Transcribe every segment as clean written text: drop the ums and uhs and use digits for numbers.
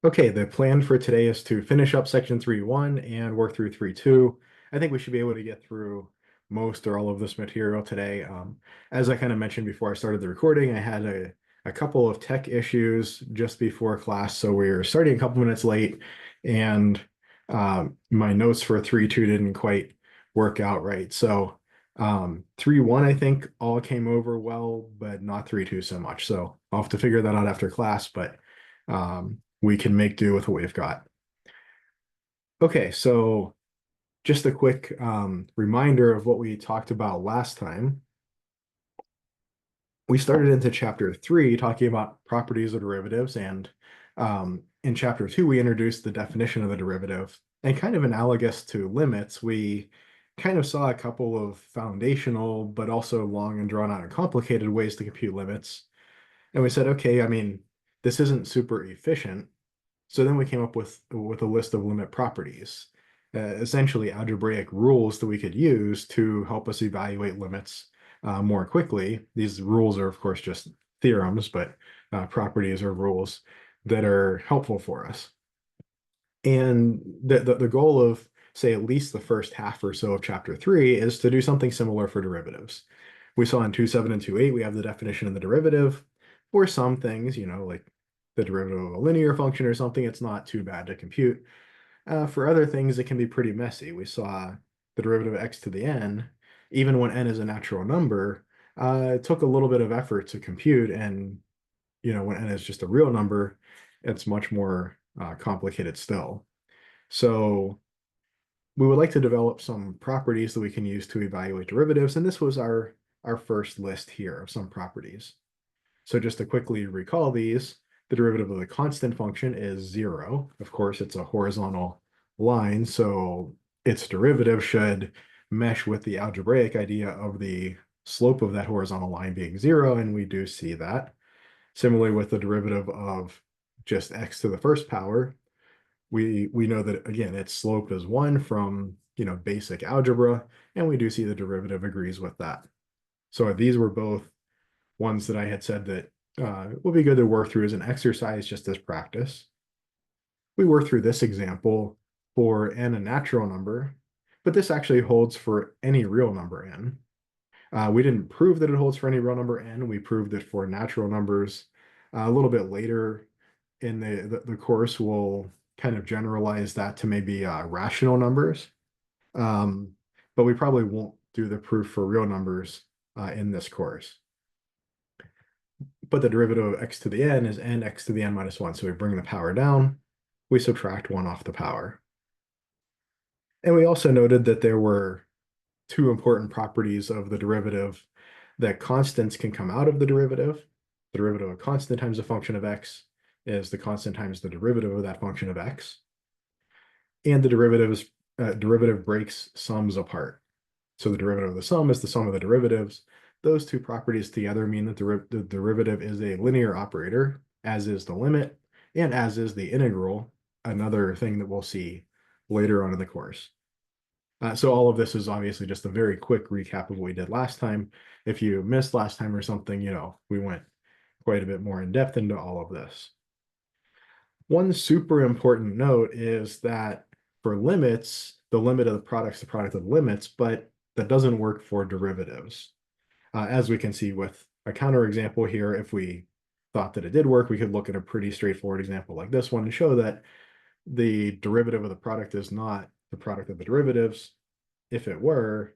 Okay, the plan for today is to finish up section 3.1 and work through 3.2. I think we should be able to get through most or all of this material today. As I kind of mentioned before I started the recording, I had a couple of tech issues just before class, so we were starting a couple minutes late, and my notes for 3.2 didn't quite work out right. So 3.1 I think all came over well, but not 3.2 so much. So I'll have to figure that out after class, but we can make do with what we've got. Okay, so just a quick reminder of what we talked about last time. We started into chapter 3 talking about properties of derivatives, and in chapter 2 we introduced the definition of the derivative. And kind of analogous to limits, we kind of saw a couple of foundational but also long and drawn out and complicated ways to compute limits. And we said, okay, I mean, this isn't super efficient. So then we came up with a list of limit properties, essentially algebraic rules that we could use to help us evaluate limits more quickly. These rules are, of course, just theorems, but properties are rules that are helpful for us. And the goal of, say, at least the first half or so of chapter 3 is to do something similar for derivatives. We saw in 2.7 and 2.8, we have the definition of the derivative. For some things, like the derivative of a linear function or something, it's not too bad to compute. For other things, it can be pretty messy. We saw the derivative of x to the n, even when n is a natural number, it took a little bit of effort to compute. And, when n is just a real number, it's much more complicated still. So we would like to develop some properties that we can use to evaluate derivatives. And this was our first list here of some properties. So just to quickly recall these, the derivative of the constant function is 0. Of course, it's a horizontal line, so its derivative should mesh with the algebraic idea of the slope of that horizontal line being 0, and we do see that. Similarly, with the derivative of just x to the first power, we know that, again, its slope is 1 from basic algebra, and we do see the derivative agrees with that. So these were both ones that I had said that would be good to work through as an exercise, just as practice. We worked through this example for n a natural number, but this actually holds for any real number n. We didn't prove that it holds for any real number n. We proved it for natural numbers. A little bit later in the course, we'll kind of generalize that to maybe rational numbers. But we probably won't do the proof for real numbers in this course. But the derivative of x to the n is nx to the n minus 1. So we bring the power down, we subtract 1 off the power. And we also noted that there were two important properties of the derivative, that constants can come out of the derivative. The derivative of a constant times a function of x is the constant times the derivative of that function of x. And the derivative breaks sums apart. So the derivative of the sum is the sum of the derivatives. Those two properties together mean that the derivative is a linear operator, as is the limit, and as is the integral, another thing that we'll see later on in the course. So all of this is obviously just a very quick recap of what we did last time. If you missed last time or something, we went quite a bit more in depth into all of this. One super important note is that for limits, the limit of the product is the product of limits, but that doesn't work for derivatives. As we can see with a counterexample here, if we thought that it did work, we could look at a pretty straightforward example like this one and show that the derivative of the product is not the product of the derivatives. If it were,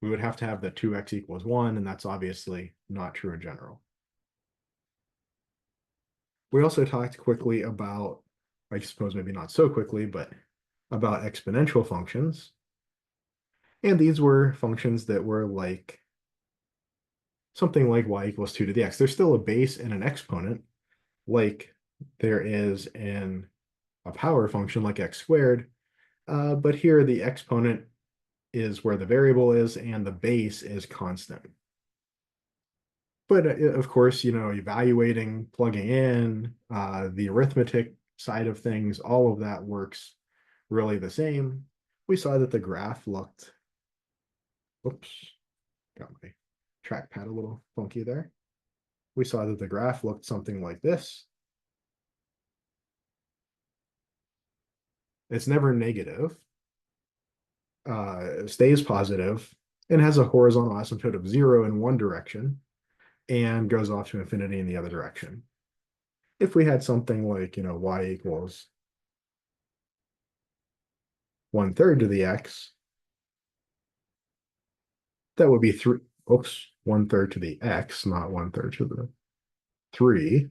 we would have to have the 2x equals 1, and that's obviously not true in general. We also talked quickly about, I suppose maybe not so quickly, but about exponential functions. And these were functions that were like something like y equals 2 to the x. There's still a base and an exponent, like there is in a power function like x squared. But here the exponent is where the variable is and the base is constant. But of course, evaluating, plugging in, the arithmetic side of things, all of that works really the same. We saw that the graph looked, whoops, got my trackpad a little funky there. we saw that the graph looked something like this. It's never negative, it stays positive, and has a horizontal asymptote of 0 in one direction and goes off to infinity in the other direction. If we had something like, y equals 1/3 to the x, that would be 3, oops, 1/3 to the x, not 1/3 to the 3.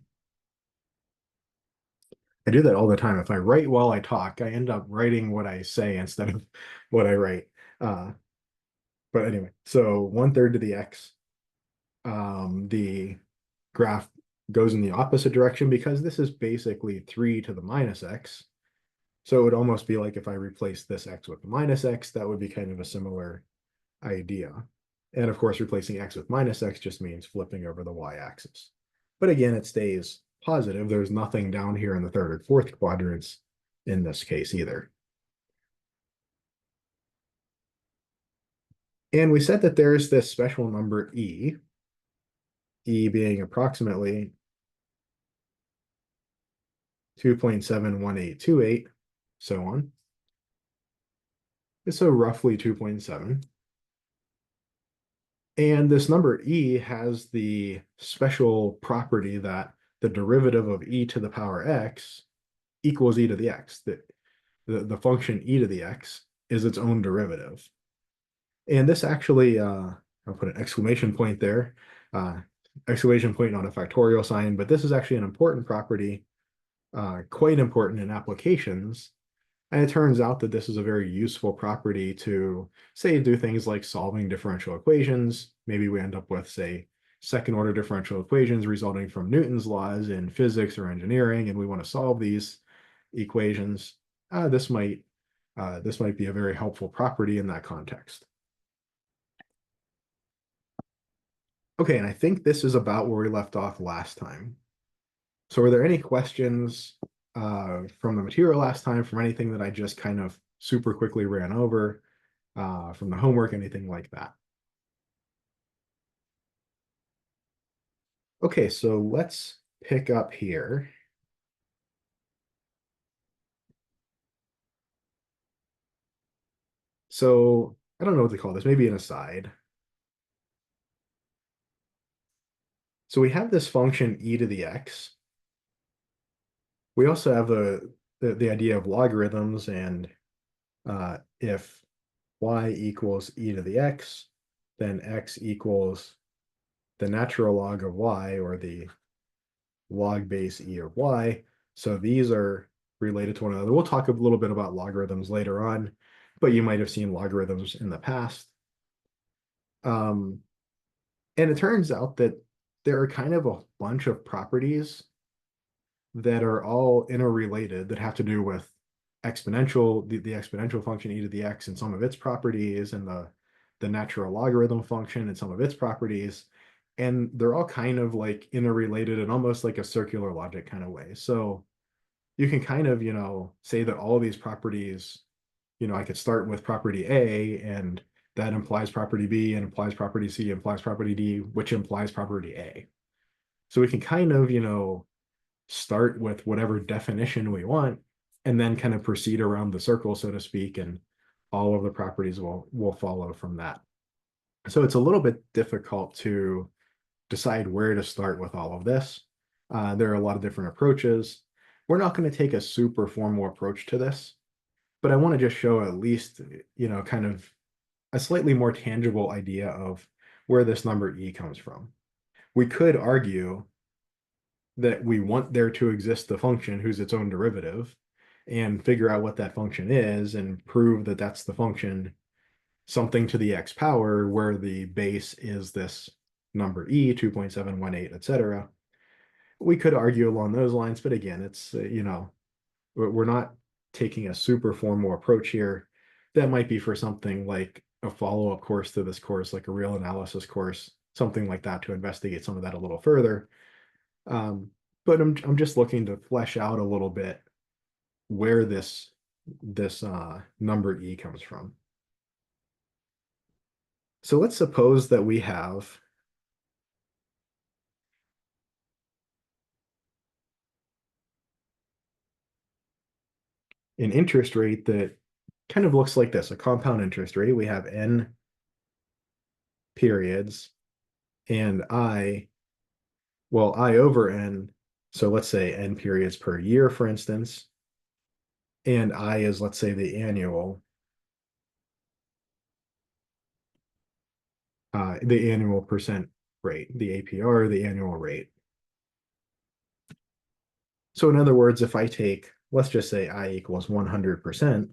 I do that all the time. If I write while I talk, I end up writing what I say instead of what I write. But anyway, so 1/3 to the x. The graph goes in the opposite direction because this is basically 3 to the minus x. So it would almost be like if I replace this x with minus x, that would be kind of a similar idea. And of course, replacing x with minus x just means flipping over the y-axis. But again, it stays positive. There's nothing down here in the third or fourth quadrants in this case either. And we said that there's this special number e being approximately 2.71828, so on. So roughly 2.7. And this number e has the special property that the derivative of e to the power x equals e to the x. The function e to the x is its own derivative. And this actually, I'll put an exclamation point there, exclamation point, not a factorial sign, but this is actually an important property, quite important in applications. And it turns out that this is a very useful property to, say, do things like solving differential equations. Maybe we end up with, say, second order differential equations resulting from Newton's laws in physics or engineering, and we want to solve these equations. This might be a very helpful property in that context. Okay, and I think this is about where we left off last time. So are there any questions from the material last time, from anything that I just kind of super quickly ran over, from the homework, anything like that? Okay, so let's pick up here. So I don't know what to call this, maybe an aside. So we have this function e to the x. We also have the idea of logarithms, and if y equals e to the x, then x equals the natural log of y, or the log base e of y. So these are related to one another. We'll talk a little bit about logarithms later on, but you might have seen logarithms in the past. And it turns out that there are kind of a bunch of properties that are all interrelated that have to do with exponential, the exponential function e to the x and some of its properties, and the natural logarithm function and some of its properties. And they're all kind of like interrelated in almost like a circular logic kind of way. So you can kind of, say that all of these properties, I could start with property A, and that implies property B, and implies property C, implies property D, which implies property A. So we can kind of, start with whatever definition we want, and then kind of proceed around the circle, so to speak, and all of the properties will follow from that. So it's a little bit difficult to decide where to start with all of this. There are a lot of different approaches. We're not going to take a super formal approach to this, but I want to just show at least, kind of a slightly more tangible idea of where this number e comes from. We could argue that we want there to exist a function who's its own derivative, and figure out what that function is and prove that that's the function something to the x power, where the base is this number e, 2.718, etc. We could argue along those lines, but again, it's, we're not taking a super formal approach here. That might be for something like a follow-up course to this course, like a real analysis course, something like that, to investigate some of that a little further. But I'm just looking to flesh out a little bit where this number e comes from. So let's suppose that we have an interest rate that kind of looks like this, a compound interest rate. We have n periods and I over n. So let's say n periods per year, for instance, and I is, let's say, the annual percent rate, the APR, the annual rate. So in other words, if I take, let's just say I equals 100%,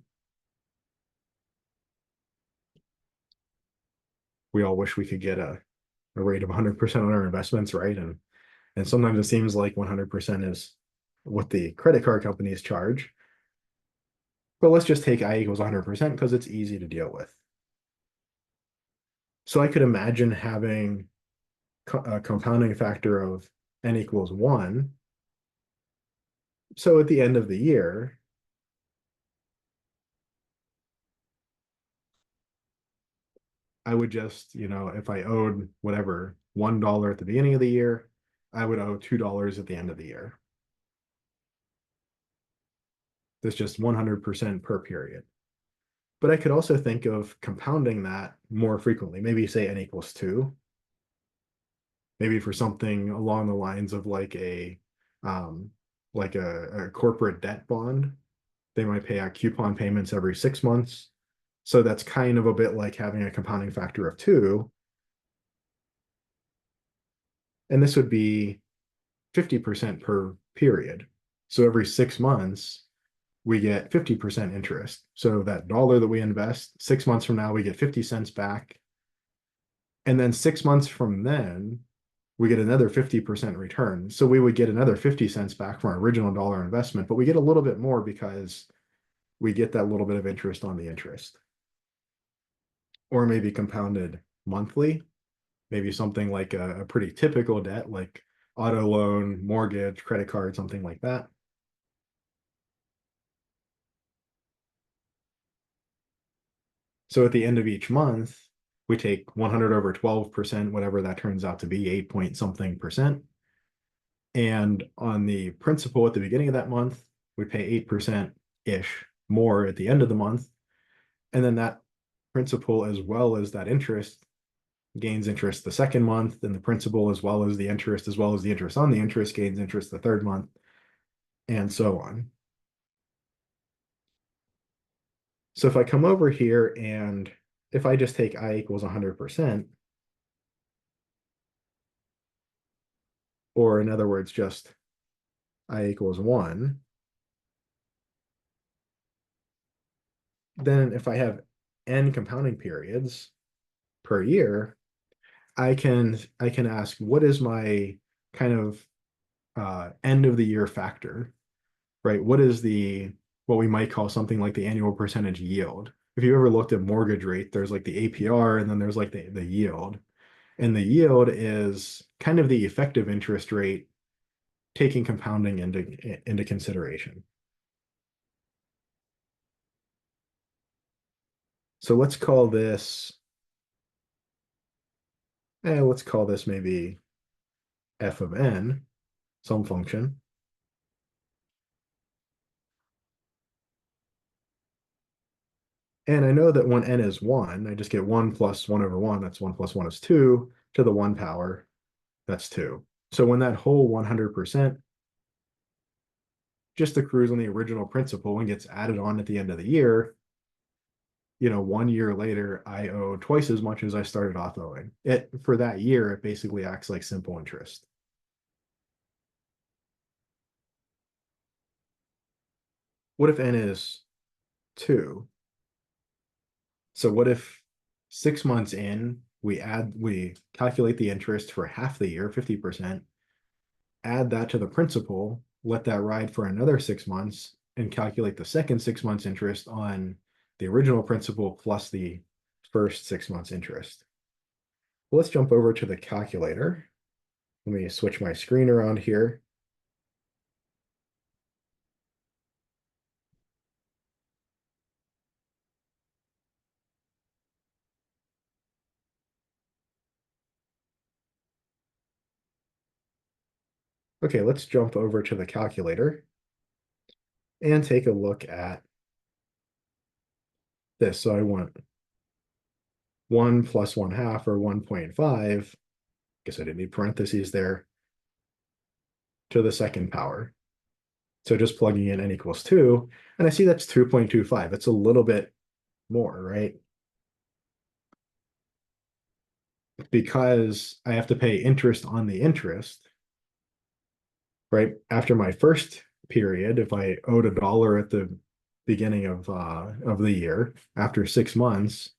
we all wish we could get a rate of 100% on our investments, right? And sometimes it seems like 100% is what the credit card companies charge. But let's just take I equals 100% because it's easy to deal with. So I could imagine having a compounding factor of n equals 1. So at the end of the year, I would just, if I owed whatever, $1 at the beginning of the year, I would owe $2 at the end of the year. That's just 100% per period. But I could also think of compounding that more frequently. Maybe say n equals 2. Maybe for something along the lines of um, like a corporate debt bond. They might pay out coupon payments every 6 months. So that's kind of a bit like having a compounding factor of 2. And this would be 50% per period. So every 6 months, we get 50% interest. So that dollar that we invest, 6 months from now, we get 50 cents back. And then 6 months from then, we get another 50% return. So we would get another 50 cents back from our original dollar investment, but we get a little bit more because we get that little bit of interest on the interest. Or maybe compounded monthly, maybe something like a pretty typical debt like auto loan, mortgage, credit card, something like that. So at the end of each month, we take 100 over 12%, whatever that turns out to be, 8 point something percent. And on the principal at the beginning of that month, we pay 8%-ish more at the end of the month. And then that principal, as well as that interest, gains interest the second month, and the principal, as well as the interest, as well as the interest on the interest, gains interest the third month, and so on. So if I come over here and if I just take I equals 100%, or in other words, just I equals 1, then if I have n compounding periods per year, I can ask, what is my kind of end of the year factor, right? What is what we might call something like the annual percentage yield? If you ever looked at mortgage rate, there's like the APR and then there's like the yield. And the yield is kind of the effective interest rate taking compounding into consideration. So let's call this, let's call this maybe f of n, some function. And I know that when n is 1, I just get 1 plus 1 over 1, that's 1 plus 1 is 2, to the 1 power, that's 2. So when that whole 100% just accrues on the original principal and gets added on at the end of the year, 1 year later, I owe twice as much as I started off owing. For that year, it basically acts like simple interest. What if n is 2? So what if 6 months in, we calculate the interest for half the year, 50%, add that to the principal, let that ride for another 6 months, and calculate the second 6 months interest on the original principal plus the first 6 months interest. Well, let's jump over to the calculator. Let me switch my screen around here. Okay, let's jump over to the calculator and take a look at this. So I want 1 plus 1/2 or 1.5. Guess I didn't need parentheses there, to the second power. So just plugging in n equals 2, and I see that's 2.25. It's a little bit more, right? Because I have to pay interest on the interest, right? After my first period, if I owed $1 at the beginning of the year, after 6 months,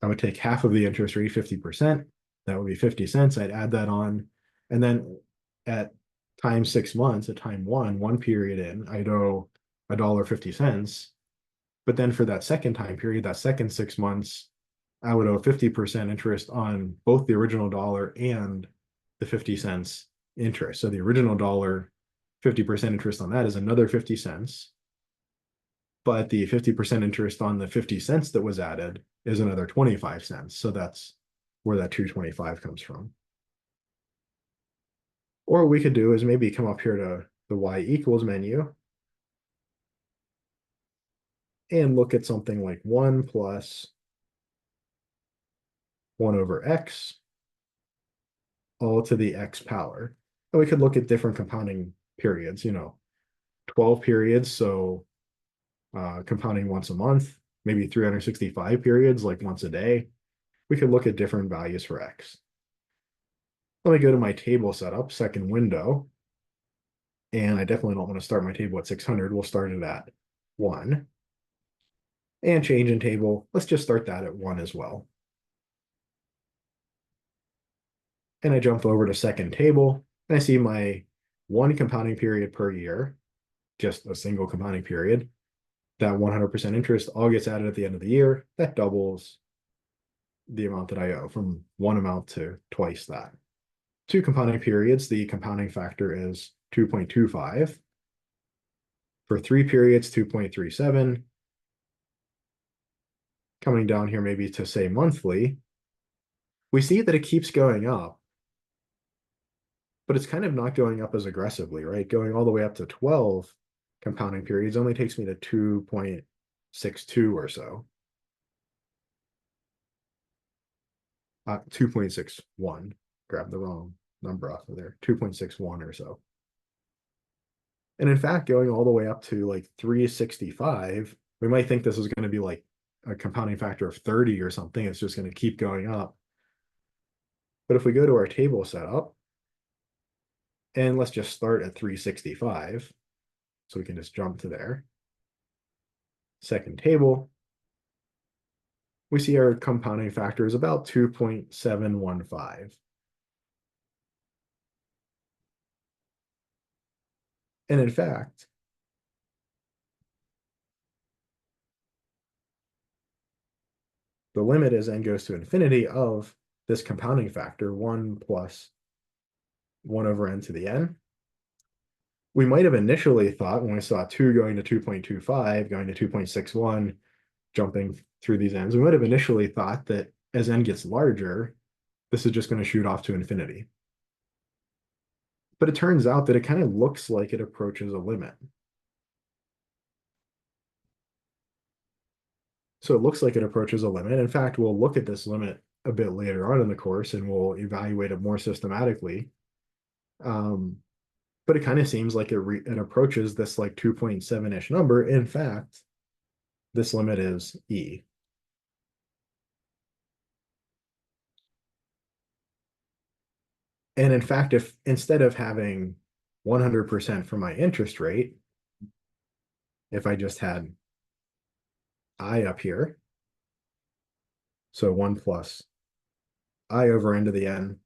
I would take half of the interest rate, 50%. That would be 50 cents. I'd add that on. And then at time 6 months, at time one period in, I'd owe $1.50. But then for that second time period, that second 6 months, I would owe 50% interest on both the original dollar and the 50 cents interest. So the original dollar, 50% interest on that is another 50 cents. But the 50% interest on the 50 cents that was added is another 25 cents. So that's where that 225 comes from. Or what we could do is maybe come up here to the y equals menu and look at something like 1 plus 1 over x all to the x power. And we could look at different compounding periods, 12 periods, so compounding once a month, maybe 365 periods, like once a day. We could look at different values for x. Let me go to my table setup, second window, and I definitely don't want to start my table at 600. We'll start it at 1. And change in table, let's just start that at 1 as well. And I jump over to second table, and I see my 1 compounding period per year, just a single compounding period. That 100% interest all gets added at the end of the year. That doubles the amount that I owe from one amount to twice that. 2 compounding periods, the compounding factor is 2.25. For 3 periods, 2.37. Coming down here maybe to say monthly, we see that it keeps going up, but it's kind of not going up as aggressively, right? Going all the way up to 12 compounding periods only takes me to 2.62 or so. 2.61. Grab the wrong number off of there. 2.61 or so. And in fact, going all the way up to like 365, we might think this is going to be like a compounding factor of 30 or something. It's just going to keep going up. But if we go to our table setup, and let's just start at 365, so we can just jump to there. Second table, we see our compounding factor is about 2.715. And in fact, the limit as n goes to infinity of this compounding factor, 1 plus 1 over n to the n. We might have initially thought when we saw 2 going to 2.25, going to 2.61, jumping through these ends, we might have initially thought that as n gets larger, this is just going to shoot off to infinity. But it turns out that it kind of looks like it approaches a limit. So it looks like it approaches a limit. In fact, we'll look at this limit a bit later on in the course and we'll evaluate it more systematically. But it kind of seems like it approaches this like 2.7-ish number. In fact, this limit is e. And in fact, if instead of having 100% for my interest rate, if I just had I up here, so 1 plus I over n to the n,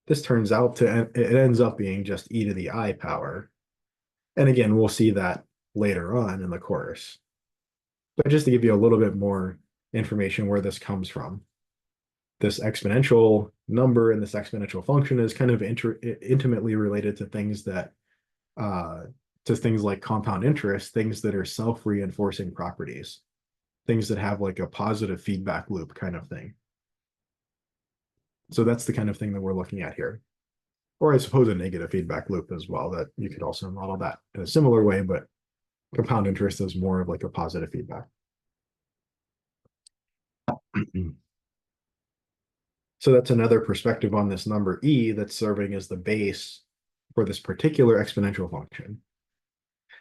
this turns out to, it ends up being just e to the I power. And again, we'll see that later on in the course. But just to give you a little bit more information where this comes from, this exponential number and this exponential function is kind of intimately related to things that, to things like compound interest, things that are self-reinforcing properties, things that have like a positive feedback loop kind of thing. So that's the kind of thing that we're looking at here. Or I suppose a negative feedback loop as well, that you could also model that in a similar way, but compound interest is more of like a positive feedback. So that's another perspective on this number e that's serving as the base for this particular exponential function.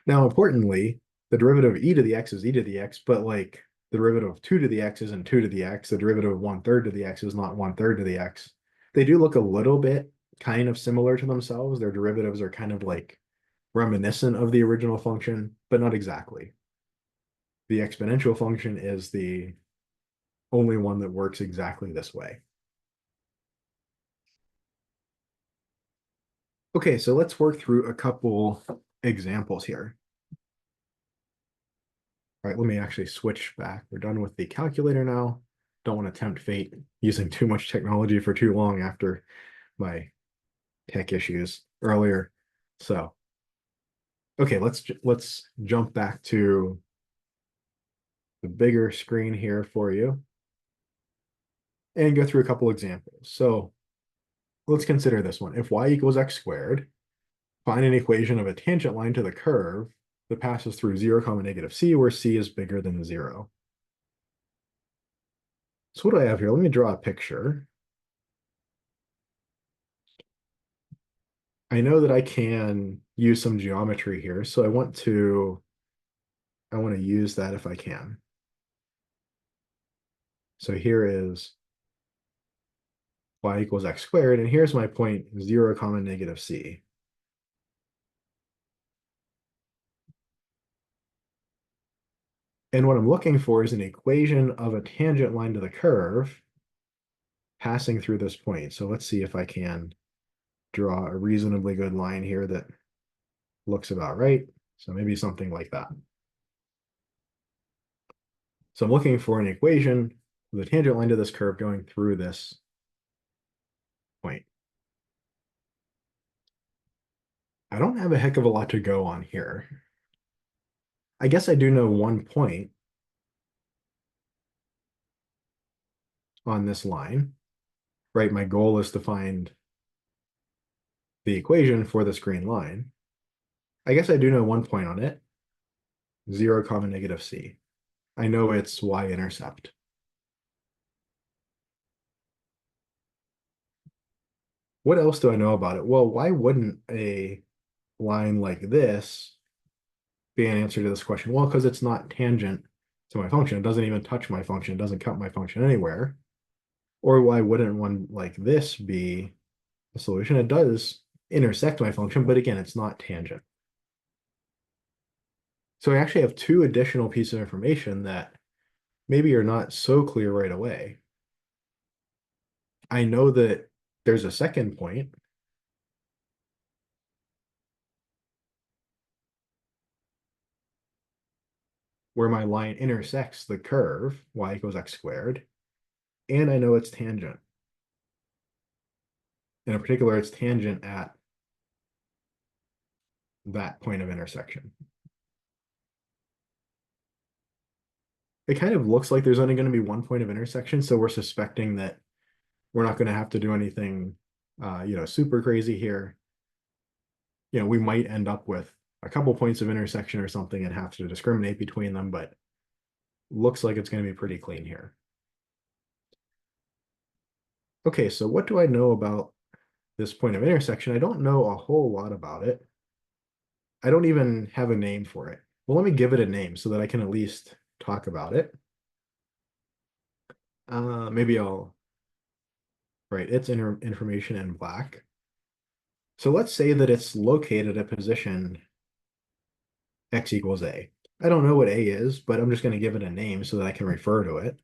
Now, importantly, the derivative of e to the x is e to the x, but like the derivative of 2 to the x isn't 2 to the x. The derivative of 1/3 to the x is not 1/3 to the x. They do look a little bit kind of similar to themselves. Their derivatives are kind of like reminiscent of the original function, but not exactly. The exponential function is the only one that works exactly this way. Okay, so let's work through a couple examples here. All right, let me actually switch back. We're done with the calculator now. Don't want to tempt fate using too much technology for too long after my tech issues earlier. So, okay, let's jump back to the bigger screen here for you and go through a couple examples. So let's consider this one. If y equals x squared, find an equation of a tangent line to the curve that passes through 0, negative c, where c is bigger than 0. So what do I have here? Let me draw a picture. I know that I can use some geometry here, so I want to use that if I can. So here is y equals x squared, and here's my point 0, negative c. And what I'm looking for is an equation of a tangent line to the curve passing through this point. So let's see if I can draw a reasonably good line here that looks about right. So maybe something like that. So I'm looking for an equation of the tangent line to this curve going through this point. I don't have a heck of a lot to go on here. I guess I do know one point on this line, right? My goal is to find the equation for this green line. I guess I do know one point on it, 0, negative c. I know it's y-intercept. What else do I know about it? Well, why wouldn't a line like this be an answer to this question? Well, because it's not tangent to my function. It doesn't even touch my function. It doesn't cut my function anywhere. Or why wouldn't one like this be a solution? It does intersect my function, but again, it's not tangent. So I actually have two additional pieces of information that maybe are not so clear right away. I know that there's a second point where my line intersects the curve, y equals x squared, and I know it's tangent. In particular, it's tangent at that point of intersection. It kind of looks like there's only going to be one point of intersection, so we're suspecting that we're not going to have to do anything, super crazy here. We might end up with a couple points of intersection or something and have to discriminate between them, but looks like it's going to be pretty clean here. Okay, so what do I know about this point of intersection? I don't know a whole lot about it. I don't even have a name for it. Well, let me give it a name so that I can at least talk about it. Maybe I'll write its information in black. So let's say that it's located at position x equals a. I don't know what a is, but I'm just going to give it a name so that I can refer to it.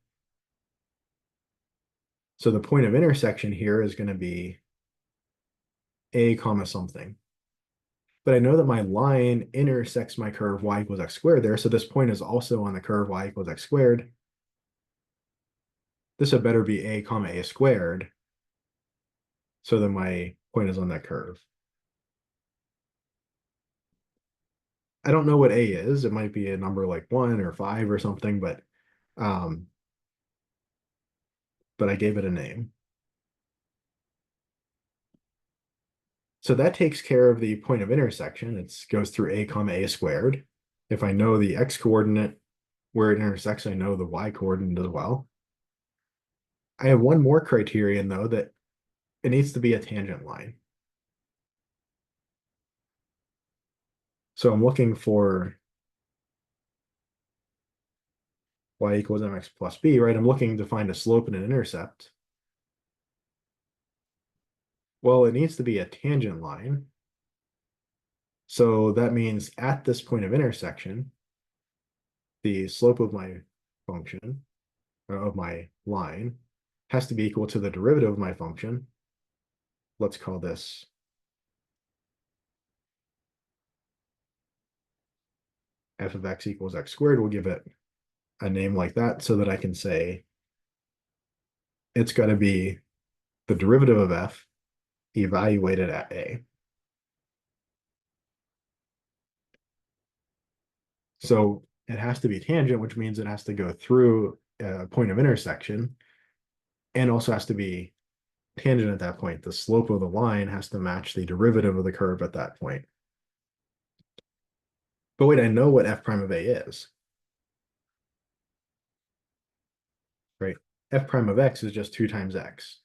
So the point of intersection here is going to be a comma something. But I know that my line intersects my curve y equals x squared there, so this point is also on the curve y equals x squared. This had better be a comma a squared, so that my point is on that curve. I don't know what a is. It might be a number like 1 or 5 or something, but I gave it a name. So that takes care of the point of intersection. It goes through a comma a squared. If I know the x coordinate where it intersects, I know the y coordinate as well. I have one more criterion though, that it needs to be a tangent line. So I'm looking for y equals mx plus b, right? I'm looking to find a slope and an intercept. Well, it needs to be a tangent line. So that means at this point of intersection, the slope of my function, or of my line, has to be equal to the derivative of my function. Let's call this f of x equals x squared. We'll give it a name like that so that I can say it's got to be the derivative of f evaluated at a. So it has to be tangent, which means it has to go through a point of intersection and also has to be tangent at that point. The slope of the line has to match the derivative of the curve at that point. But wait, I know what f prime of a is, right? F prime of x is just 2 times x.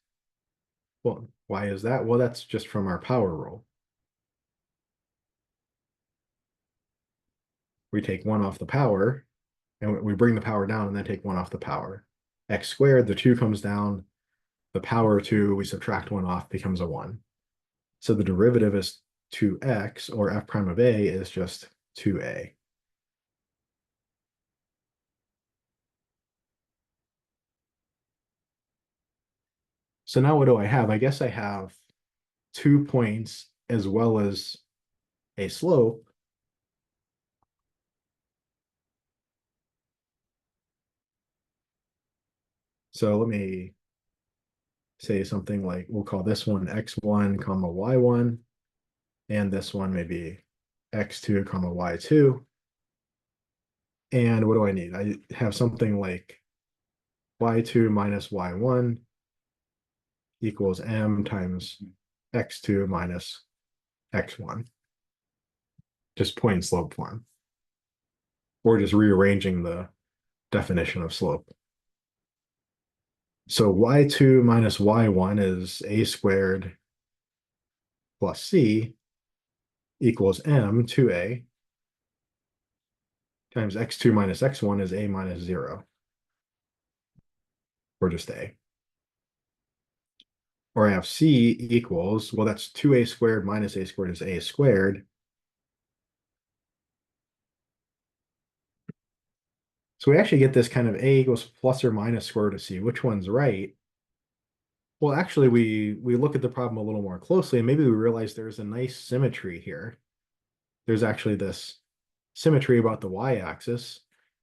Well, why is that? Well, that's just from our power rule. We take 1 off the power, and we bring the power down and then take 1 off the power. X squared, the 2 comes down, the power 2, we subtract 1 off, becomes a 1. So the derivative is 2x, or f prime of a is just 2a. So now what do I have? I guess I have 2 points as well as a slope. So let me say something like, we'll call this one x1 comma y1, and this one maybe x2 comma y2. And what do I need? I have something like y2 minus y1 equals m times x2 minus x1. Just point and slope form. Or just rearranging the definition of slope. So y2 minus y1 is a squared plus c equals m 2a times x2 minus x1 is a minus 0. Or just a. Or I have c equals, well, that's 2a squared minus a squared is a squared. So we actually get this kind of a equals plus or minus square root of c. Which one's right? Well, actually, we look at the problem a little more closely, and maybe we realize there's a nice symmetry here. There's actually this symmetry about the y-axis,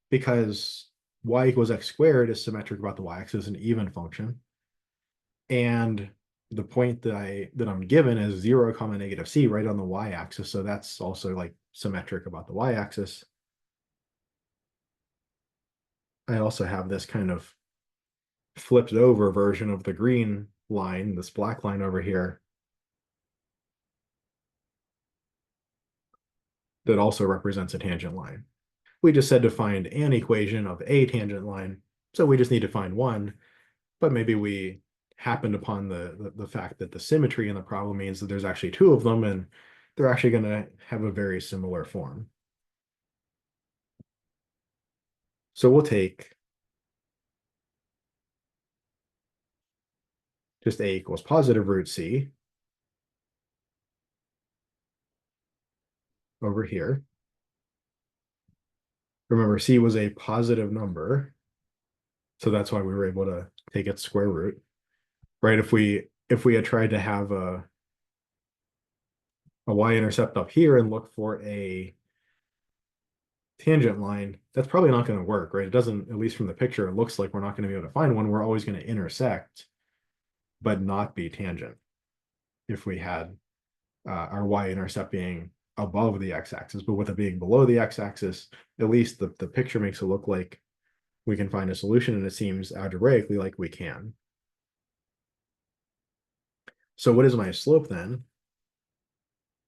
because y equals x squared is symmetric about the y-axis, an even function. And the point that I'm given is 0 comma negative c right on the y-axis. So that's also like symmetric about the y-axis. I also have this kind of flipped over version of the green line, this black line over here, that also represents a tangent line. We just said to find an equation of a tangent line, so we just need to find one, but maybe we happened upon the fact that the symmetry in the problem means that there's actually 2 of them, and they're actually going to have a very similar form. So we'll take just a equals positive root c over here. Remember, c was a positive number, so that's why we were able to take its square root, right? If we had tried to have a y-intercept up here and look for a tangent line, that's probably not going to work, right? It doesn't, at least from the picture, it looks like we're not going to be able to find one. We're always going to intersect, but not be tangent if we had our y-intercept being above the x-axis. But with it being below the x-axis, at least the picture makes it look like we can find a solution, and it seems algebraically like we can. So what is my slope then?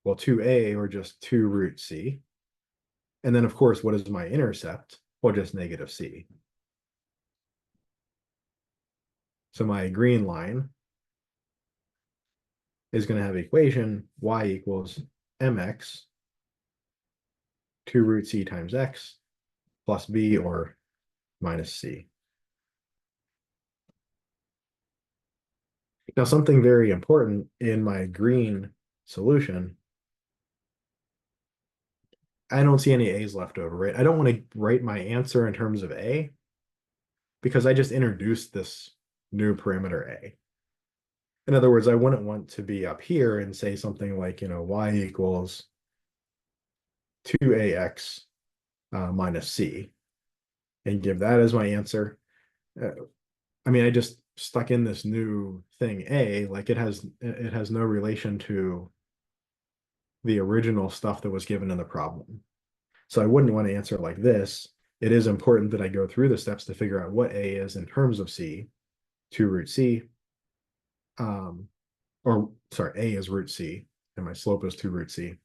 Well, 2a, or just 2 root c. And then, of course, what is my intercept? Well, just negative c. So my green line is going to have equation y equals mx 2 root c times x plus b or minus c. Now, something very important in my green solution, I don't see any a's left over, right? I don't want to write my answer in terms of a because I just introduced this new parameter a. In other words, I wouldn't want to be up here and say something like, y equals 2ax minus c and give that as my answer. I mean, I just stuck in this new thing a, like it has no relation to the original stuff that was given in the problem. So I wouldn't want to answer like this. It is important that I go through the steps to figure out what a is in terms of c, 2 root c, or sorry, a is root c, and my slope is 2 root c.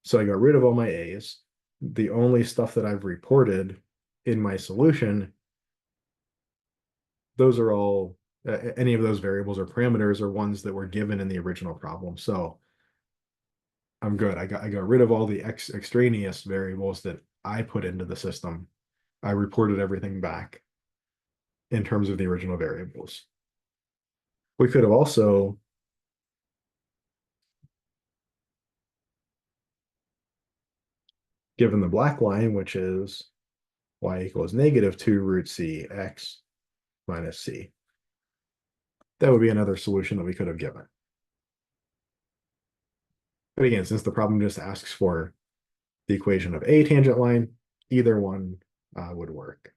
So I got rid of all my a's. The only stuff that I've reported in my solution, those are all, any of those variables or parameters are ones that were given in the original problem. So I'm good. I got rid of all the extraneous variables that I put into the system. I reported everything back in terms of the original variables. We could have also given the black line, which is y equals negative 2 root c x minus c. That would be another solution that we could have given. But again, since the problem just asks for the equation of a tangent line, either one would work.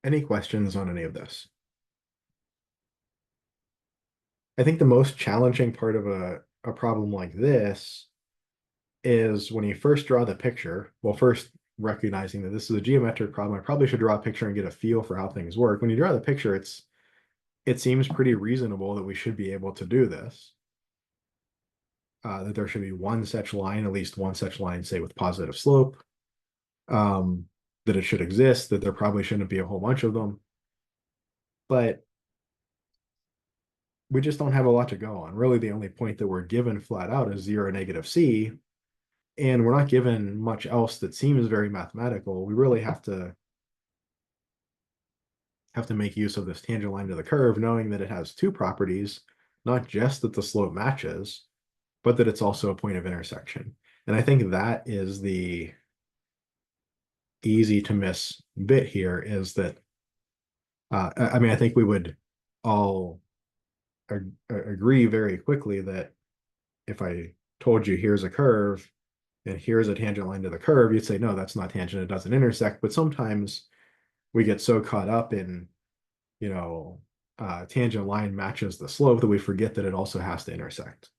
Any questions on any of this? I think the most challenging part of a problem like this is when you first draw the picture. Well, first recognizing that this is a geometric problem, I probably should draw a picture and get a feel for how things work. When you draw the picture, it seems pretty reasonable that we should be able to do this. That there should be one such line, at least one such line, say with positive slope, that it should exist, that there probably shouldn't be a whole bunch of them. But we just don't have a lot to go on. Really, the only point that we're given flat out is 0, negative c, and we're not given much else that seems very mathematical. We really have to make use of this tangent line to the curve, knowing that it has two properties, not just that the slope matches, but that it's also a point of intersection. And I think that is the easy to miss bit here, is that, I mean, I think we would all agree very quickly that if I told you here's a curve and here's a tangent line to the curve, you'd say, no, that's not tangent, it doesn't intersect. But sometimes we get so caught up in, tangent line matches the slope that we forget that it also has to intersect.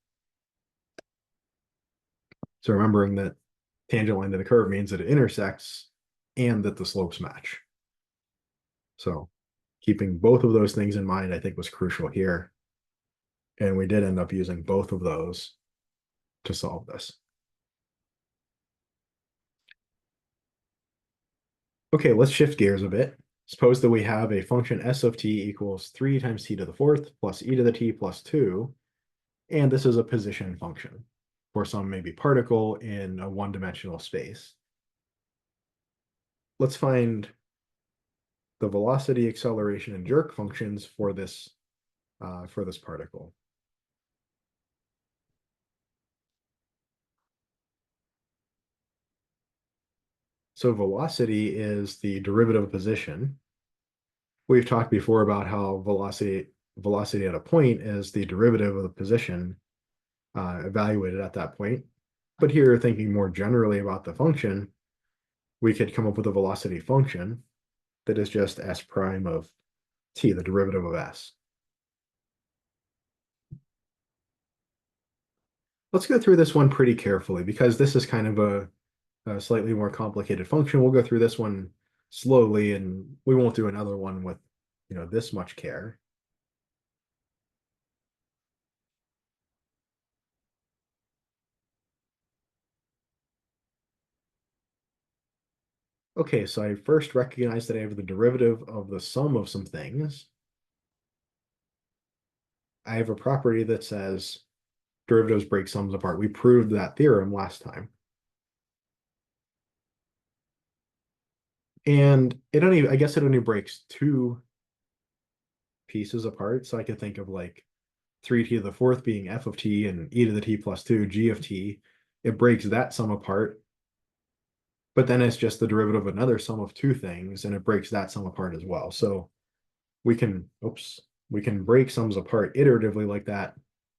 So remembering that tangent line to the curve means that it intersects and that the slopes match. So keeping both of those things in mind, I think, was crucial here. And we did end up using both of those to solve this. Okay, let's shift gears a bit. Suppose that we have a function s of t equals 3 times t to the fourth plus e to the t plus 2, and this is a position function for some maybe particle in a one-dimensional space. Let's find the velocity, acceleration, and jerk functions for this particle. So velocity is the derivative of position. We've talked before about how velocity at a point is the derivative of the position evaluated at that point. But here, thinking more generally about the function, we could come up with a velocity function that is just s prime of t, the derivative of s. Let's go through this one pretty carefully because this is kind of a slightly more complicated function. We'll go through this one slowly, and we won't do another one with this much care. Okay, so I first recognize that I have the derivative of the sum of some things. I have a property that says derivatives break sums apart. We proved that theorem last time. And I guess it only breaks two pieces apart. So I could think of like 3t to the fourth being f of t and e to the t plus 2 g of t. It breaks that sum apart, but then it's just the derivative of another sum of two things, and it breaks that sum apart as well. So we can break sums apart iteratively like that.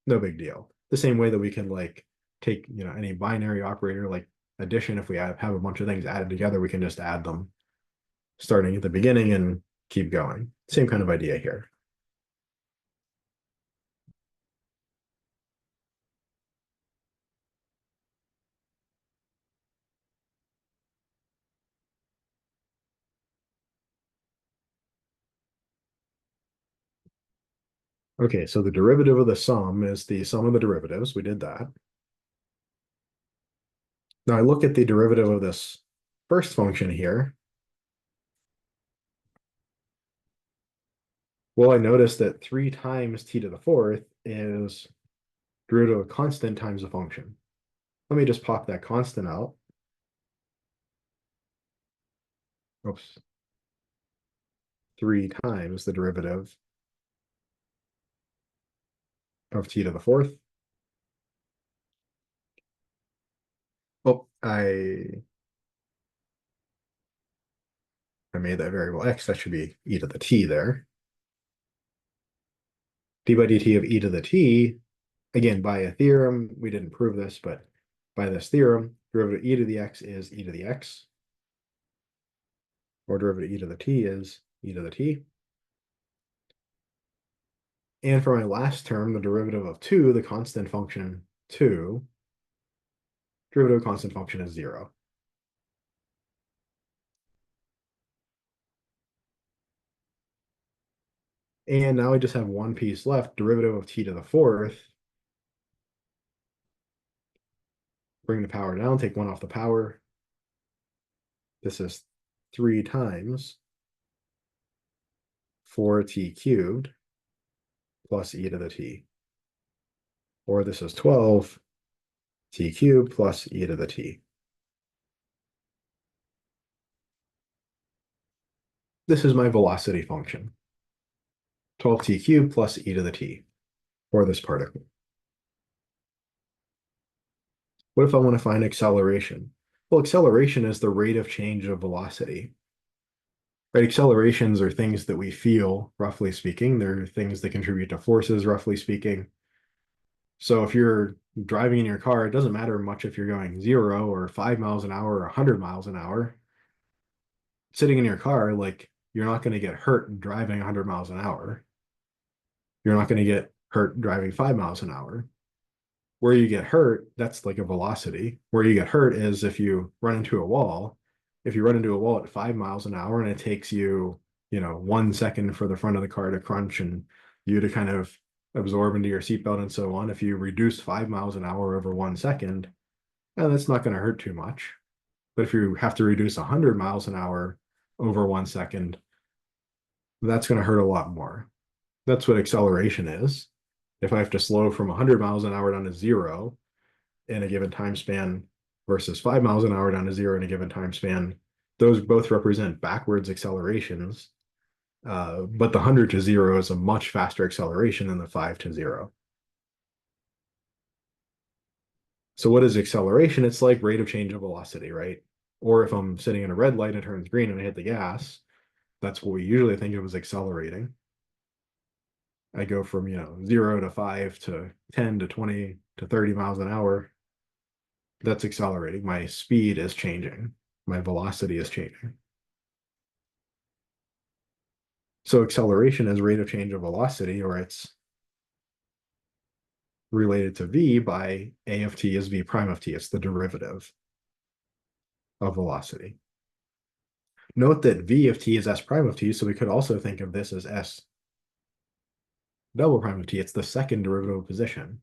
No big deal. The same way that we can like take, any binary operator like addition. If we have a bunch of things added together, we can just add them starting at the beginning and keep going. Same kind of idea here. Okay, so the derivative of the sum is the sum of the derivatives. We did that. Now I look at the derivative of this first function here. Well, I notice that 3 times t to the fourth is derivative of a constant times a function. Let me just pop that constant out. Oops. 3 times the derivative of t to the fourth. Oh, I made that variable x. That should be e to the t there. D by dt of e to the t, again, by a theorem, we didn't prove this, but by this theorem, derivative of e to the x is e to the x, or derivative of e to the t is e to the t. And for my last term, the derivative of 2, the constant function 2, derivative of constant function is 0. And now I just have one piece left, derivative of t to the fourth. Bring the power down, take 1 off the power. This is 3 times 4t cubed plus e to the t. Or this is 12 t cubed plus e to the t. This is my velocity function. 12t cubed plus e to the t for this particle. What if I want to find acceleration? Well, acceleration is the rate of change of velocity. Right? Accelerations are things that we feel, roughly speaking. They're things that contribute to forces, roughly speaking. So if you're driving in your car, it doesn't matter much if you're going 0 or 5 miles an hour or 100 miles an hour. Sitting in your car, like, you're not going to get hurt driving 100 miles an hour. You're not going to get hurt driving 5 miles an hour. Where you get hurt, that's like a velocity. Where you get hurt is if you run into a wall. If you run into a wall at 5 miles an hour and it takes you, 1 second for the front of the car to crunch and you to kind of absorb into your seatbelt and so on, if you reduce 5 miles an hour over 1 second, that's not going to hurt too much. But if you have to reduce 100 miles an hour over 1 second, that's going to hurt a lot more. That's what acceleration is. If I have to slow from 100 miles an hour down to 0 in a given time span versus 5 miles an hour down to 0 in a given time span, those both represent backwards accelerations. But the 100 to 0 is a much faster acceleration than the 5 to 0. So what is acceleration? It's like rate of change of velocity, right? Or if I'm sitting in a red light and it turns green and I hit the gas, that's what we usually think of as accelerating. I go from, 0 to 5 to 10 to 20 to 30 miles an hour. That's accelerating. My speed is changing. My velocity is changing. So acceleration is rate of change of velocity, or it's related to v by a of t is v prime of t. It's the derivative of velocity. Note that v of t is s prime of t, so we could also think of this as s double prime of t. It's the second derivative of position.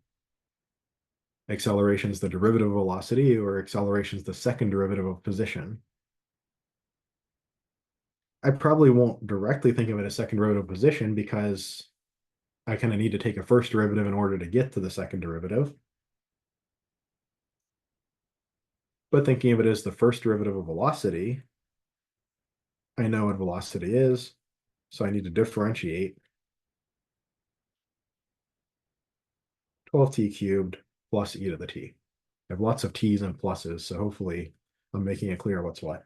Acceleration is the derivative of velocity, or acceleration is the second derivative of position. I probably won't directly think of it as second derivative position because I kind of need to take a first derivative in order to get to the second derivative. But thinking of it as the first derivative of velocity, I know what velocity is, so I need to differentiate 12t cubed plus e to the t. I have lots of t's and pluses, so hopefully I'm making it clear what's what.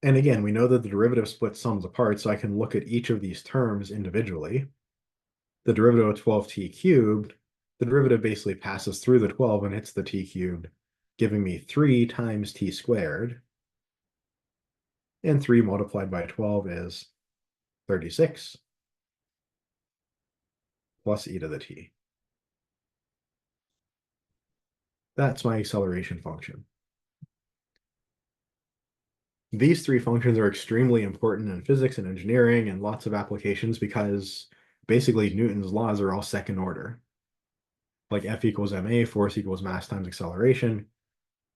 And again, we know that the derivative splits sums apart, so I can look at each of these terms individually. The derivative of 12t cubed, the derivative basically passes through the 12 and hits the t cubed, giving me 3 times t squared. And 3 multiplied by 12 is 36 plus e to the t. That's my acceleration function. These three functions are extremely important in physics and engineering and lots of applications because basically Newton's laws are all second order. Like F equals ma, force equals mass times acceleration,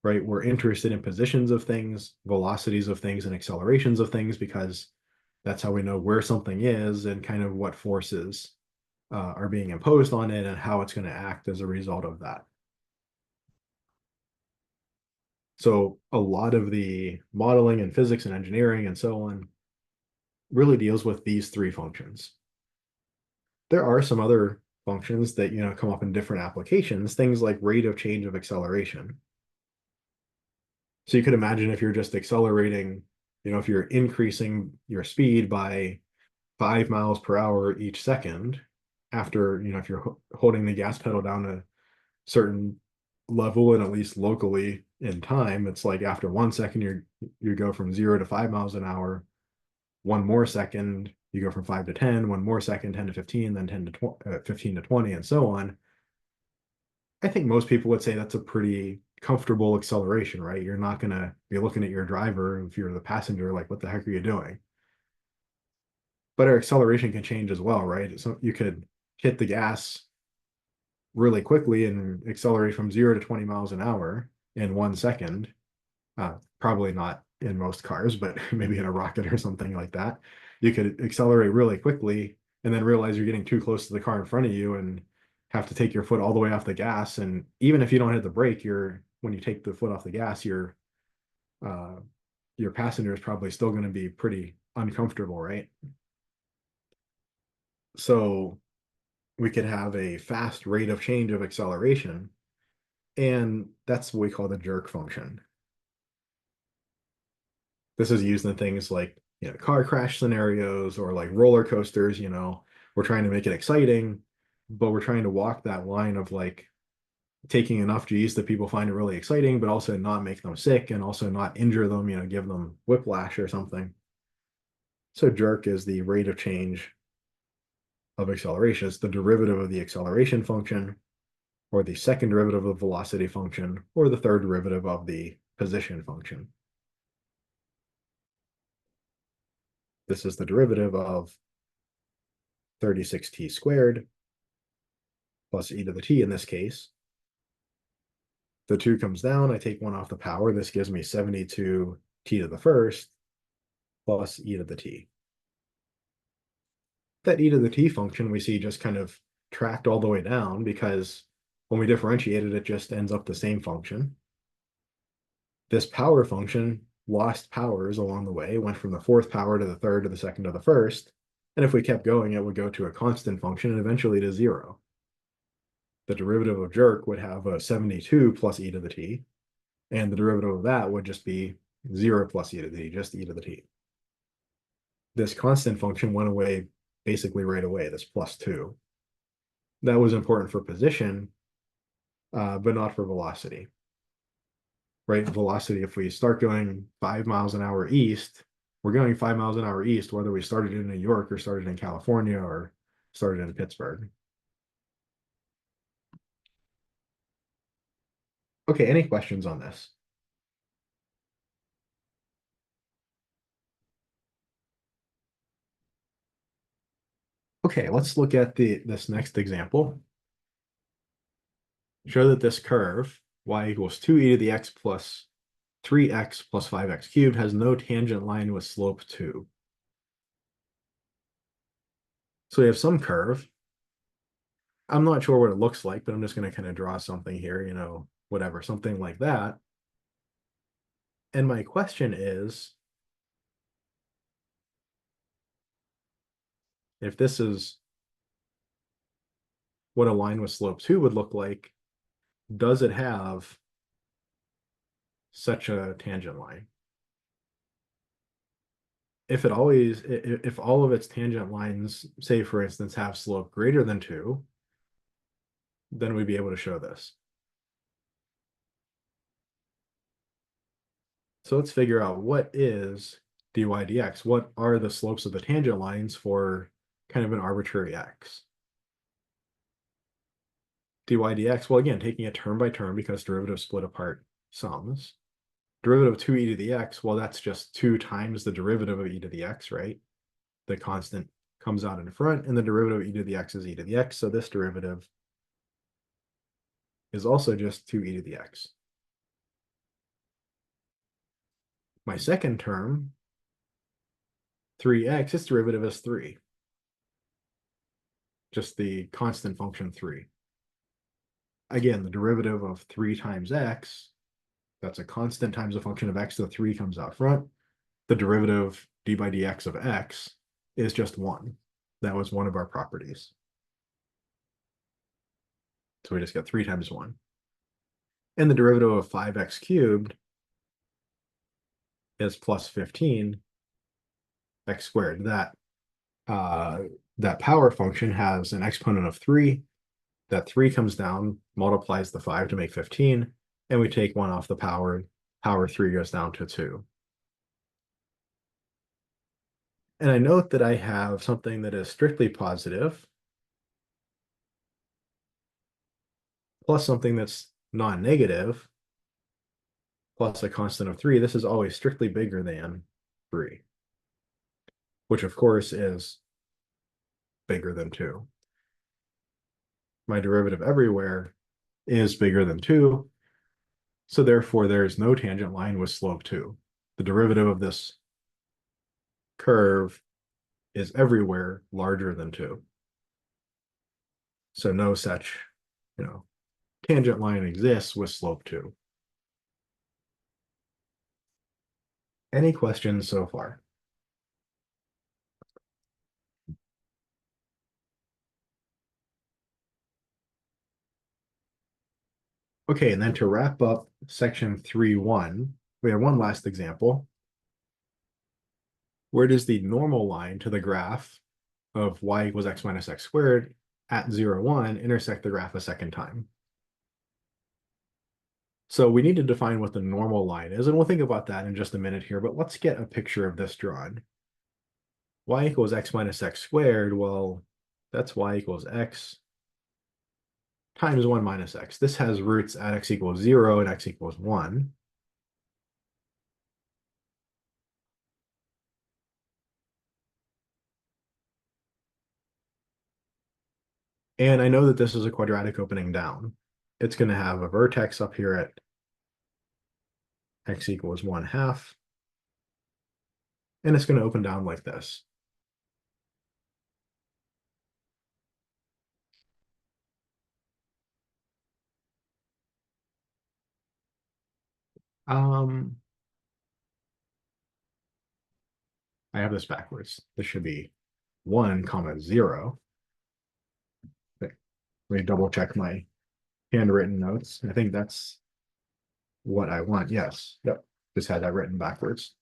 right? We're interested in positions of things, velocities of things, and accelerations of things because that's how we know where something is and kind of what forces are being imposed on it and how it's going to act as a result of that. So a lot of the modeling and physics and engineering and so on really deals with these three functions. There are some other functions that come up in different applications, things like rate of change of acceleration. So you could imagine if you're just accelerating, if you're increasing your speed by 5 miles per hour each second, after, if you're holding the gas pedal down a certain level and at least locally in time, it's like after 1 second you go from 0 to 5 miles an hour. 1 more second, you go from 5 to 10, 1 more second, 10 to 15, then 10 to 15 to 20, and so on. I think most people would say that's a pretty comfortable acceleration, right? You're not going to be looking at your driver if you're the passenger, like, what the heck are you doing? But our acceleration can change as well, right? So you could hit the gas really quickly and accelerate from 0 to 20 miles an hour in 1 second. Probably not in most cars, but maybe in a rocket or something like that. You could accelerate really quickly and then realize you're getting too close to the car in front of you and have to take your foot all the way off the gas. And even if you don't hit the brake, when you take the foot off the gas, uh, your passenger is probably still going to be pretty uncomfortable, right? So we could have a fast rate of change of acceleration, and that's what we call the jerk function. This is used in things like car crash scenarios or like roller coasters. We're trying to make it exciting, but we're trying to walk that line of like taking enough G's that people find it really exciting, but also not make them sick and also not injure them, give them whiplash or something. So jerk is the rate of change of acceleration. It's the derivative of the acceleration function, or the second derivative of the velocity function, or the third derivative of the position function. This is the derivative of 36t squared plus e to the t in this case. The 2 comes down, I take 1 off the power. This gives me 72 t to the first plus e to the t. That e to the t function we see just kind of tracked all the way down because when we differentiate it, it just ends up the same function. This power function lost powers along the way, went from the 4th power to the 3rd to the 2nd to the 1st. And if we kept going, it would go to a constant function and eventually to 0. The derivative of jerk would have a 72 plus e to the t, and the derivative of that would just be 0 plus e to the t, just e to the t. This constant function went away basically right away, this plus 2. That was important for position, but not for velocity. Right? Velocity, if we start going 5 miles an hour east, we're going 5 miles an hour east, whether we started in New York or started in California or started in Pittsburgh. Okay, any questions on this? Okay, let's look at this next example. Show that this curve, y equals 2e to the x plus 3x plus 5x cubed has no tangent line with slope 2. So we have some curve. I'm not sure what it looks like, but I'm just going to kind of draw something here, whatever, something like that. And my question is, if this is what a line with slope 2 would look like, does it have such a tangent line? If all of its tangent lines, say for instance, have slope greater than 2, then we'd be able to show this. So let's figure out what is dy dx. What are the slopes of the tangent lines for kind of an arbitrary x? Dy dx, well, again, taking it term by term because derivatives split apart sums. Derivative of 2e to the x, well, that's just 2 times the derivative of e to the x, right? The constant comes out in front, and the derivative of e to the x is e to the x, so this derivative is also just 2e to the x. My second term, 3x, its derivative is 3. Just the constant function 3. Again, the derivative of 3 times x, that's a constant times a function of x, the 3 comes out front. The derivative d by dx of x is just 1. That was one of our properties. So we just got 3 times 1. And the derivative of 5x cubed is plus 15 x squared. That power function has an exponent of 3. That 3 comes down, multiplies the 5 to make 15, and we take 1 off the power. Power 3 goes down to 2. And I note that I have something that is strictly positive plus something that's non-negative plus a constant of 3. This is always strictly bigger than 3, which of course is bigger than 2. My derivative everywhere is bigger than 2, so therefore there's no tangent line with slope 2. The derivative of this curve is everywhere larger than 2. So no such, tangent line exists with slope 2. Any questions so far? Okay, and then to wrap up section 3.1, we have one last example. Where does the normal line to the graph of y equals x minus x squared at 0, 1 intersect the graph a second time? So we need to define what the normal line is, and we'll think about that in just a minute here, but let's get a picture of this drawn. Y equals x minus x squared, well, that's y equals x times 1 minus x. This has roots at x equals 0 and x equals 1. And I know that this is a quadratic opening down. It's going to have a vertex up here at x equals 1/2. And it's going to open down like this. I have this backwards. This should be 1, 0. Let me double check my handwritten notes. I think that's what I want. Yes. Yep. Just had that written backwards.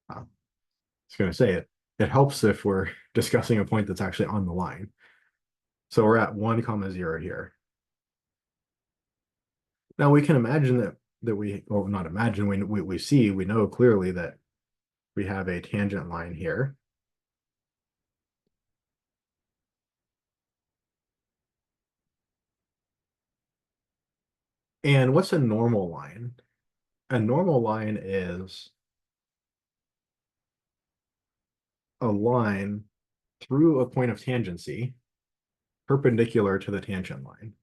I was going to say it helps if we're discussing a point that's actually on the line. So we're at 1, 0 here. Now we can imagine that we, or not imagine, we know clearly that we have a tangent line here. And what's a normal line? A normal line is a line through a point of tangency perpendicular to the tangent line.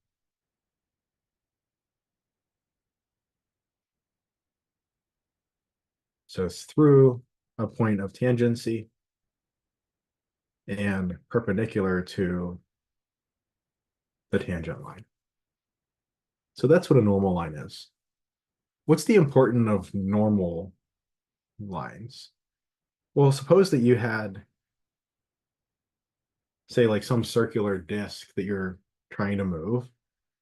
So it's through a point of tangency and perpendicular to the tangent line. So that's what a normal line is. What's the importance of normal lines? Well, suppose that you had, say, like some circular disc that you're trying to move.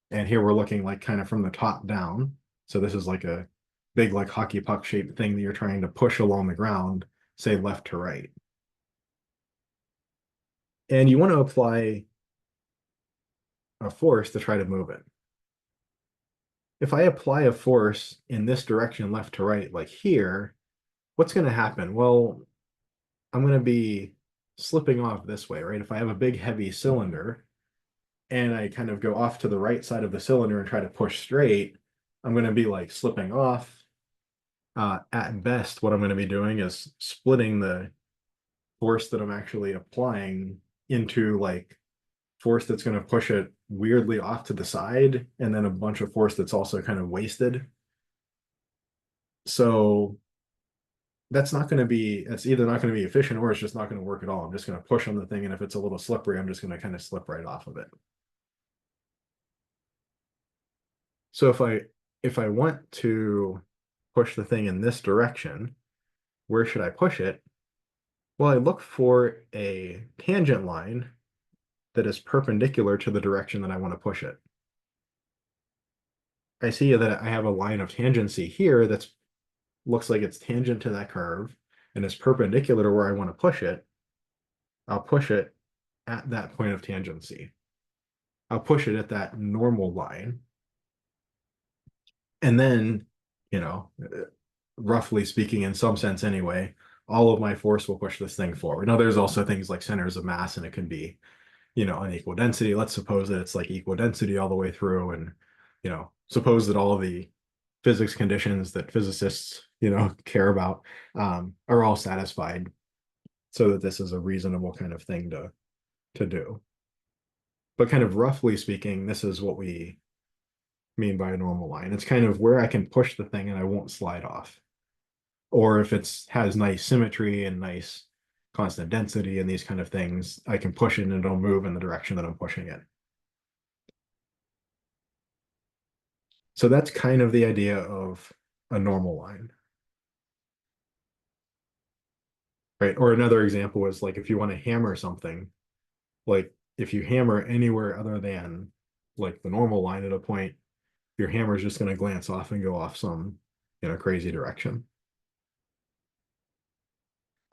And here we're looking like kind of from the top down. So this is like a big like hockey puck shaped thing that you're trying to push along the ground, say left to right. And you want to apply a force to try to move it. If I apply a force in this direction, left to right, like here, what's going to happen? Well, I'm going to be slipping off this way, right? If I have a big heavy cylinder and I kind of go off to the right side of the cylinder and try to push straight, I'm going to be like slipping off. At best, what I'm going to be doing is splitting the force that I'm actually applying into like force that's going to push it weirdly off to the side, and then a bunch of force that's also kind of wasted. So that's not going to be, it's either not going to be efficient or it's just not going to work at all. I'm just going to push on the thing, and if it's a little slippery, I'm just going to kind of slip right off of it. So if I want to push the thing in this direction, where should I push it? Well, I look for a tangent line that is perpendicular to the direction that I want to push it. I see that I have a line of tangency here that looks like it's tangent to that curve and is perpendicular to where I want to push it. I'll push it at that point of tangency. I'll push it at that normal line. And then, you know, roughly speaking, in some sense anyway, all of my force will push this thing forward. Now, there's also things like centers of mass, and it can be, you know, unequal density. Let's suppose that it's like equal density all the way through, and, you know, suppose that all of the physics conditions that physicists, you know, care about are all satisfied, so that this is a reasonable kind of thing to do. But kind of roughly speaking, this is what we mean by a normal line. It's kind of where I can push the thing and I won't slide off. Or if it's has nice symmetry and nice constant density and these kind of things, I can push it and it'll move in the direction that I'm pushing it. So that's kind of the idea of a normal line. Right? Or another example is like if you want to hammer something, like if you hammer anywhere other than like the normal line at a point, your hammer is just going to glance off and go off some, you know, crazy direction.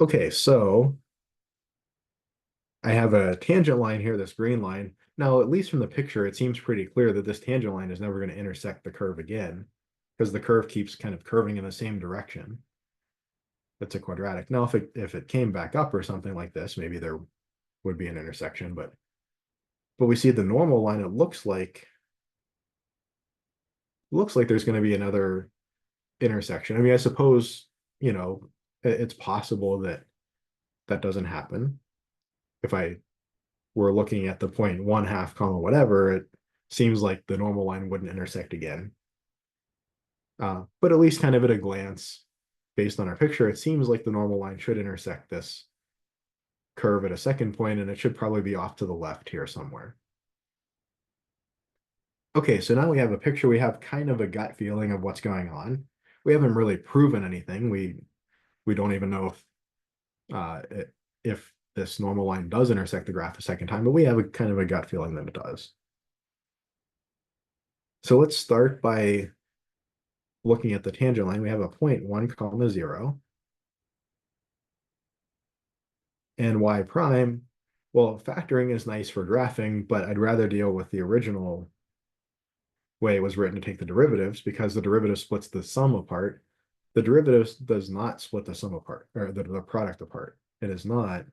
Okay, so I have a tangent line here, this green line. Now, at least from the picture, it seems pretty clear that this tangent line is never going to intersect the curve again, because the curve keeps kind of curving in the same direction. It's a quadratic. Now, if it came back up or something like this, maybe there would be an intersection, but we see the normal line, it looks like there's going to be another intersection. I mean, I suppose, you know, it's possible that that doesn't happen. If I were looking at the point 1/2 comma whatever, it seems like the normal line wouldn't intersect again. But at least kind of at a glance, based on our picture, it seems like the normal line should intersect this curve at a second point, and it should probably be off to the left here somewhere. Okay, so now we have a picture, we have kind of a gut feeling of what's going on. We haven't really proven anything. We don't even know if this normal line does intersect the graph a second time, but we have a kind of a gut feeling that it does. So let's start by looking at the tangent line. We have a point 1 comma 0 and y prime. Well, factoring is nice for graphing, but I'd rather deal with the original way it was written to take the derivatives, because the derivative splits the sum apart. The derivative does not split the sum apart, or the product apart. It is not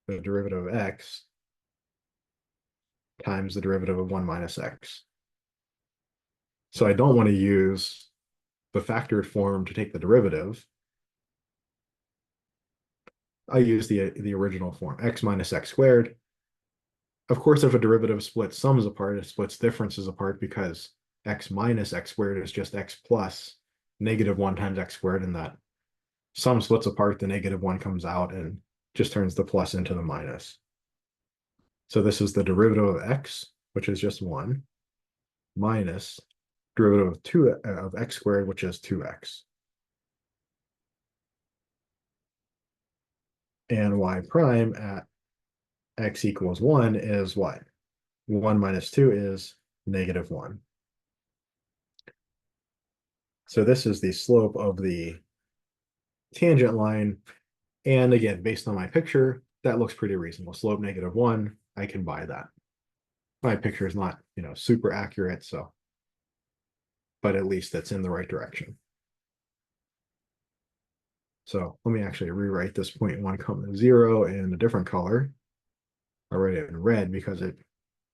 the derivative of x times the derivative of 1 minus x. So I don't want to use the factored form to take the derivative. I use the original form, x minus x squared. Of course, if a derivative splits sums apart, it splits differences apart, because x minus x squared is just x plus -1 times x squared, and that sum splits apart, the -1 comes out and just turns the plus into the minus. So this is the derivative of x, which is just 1, minus derivative of 2 of x squared, which is 2x. And y prime at x equals 1 is what? 1 minus 2 is -1. So this is the slope of the tangent line. And again, based on my picture, that looks pretty reasonable. Slope -1, I can buy that. My picture is not, super accurate, so, but at least it's in the right direction. So let me actually rewrite this 0.1 comma 0 in a different color. I'll write it in red because I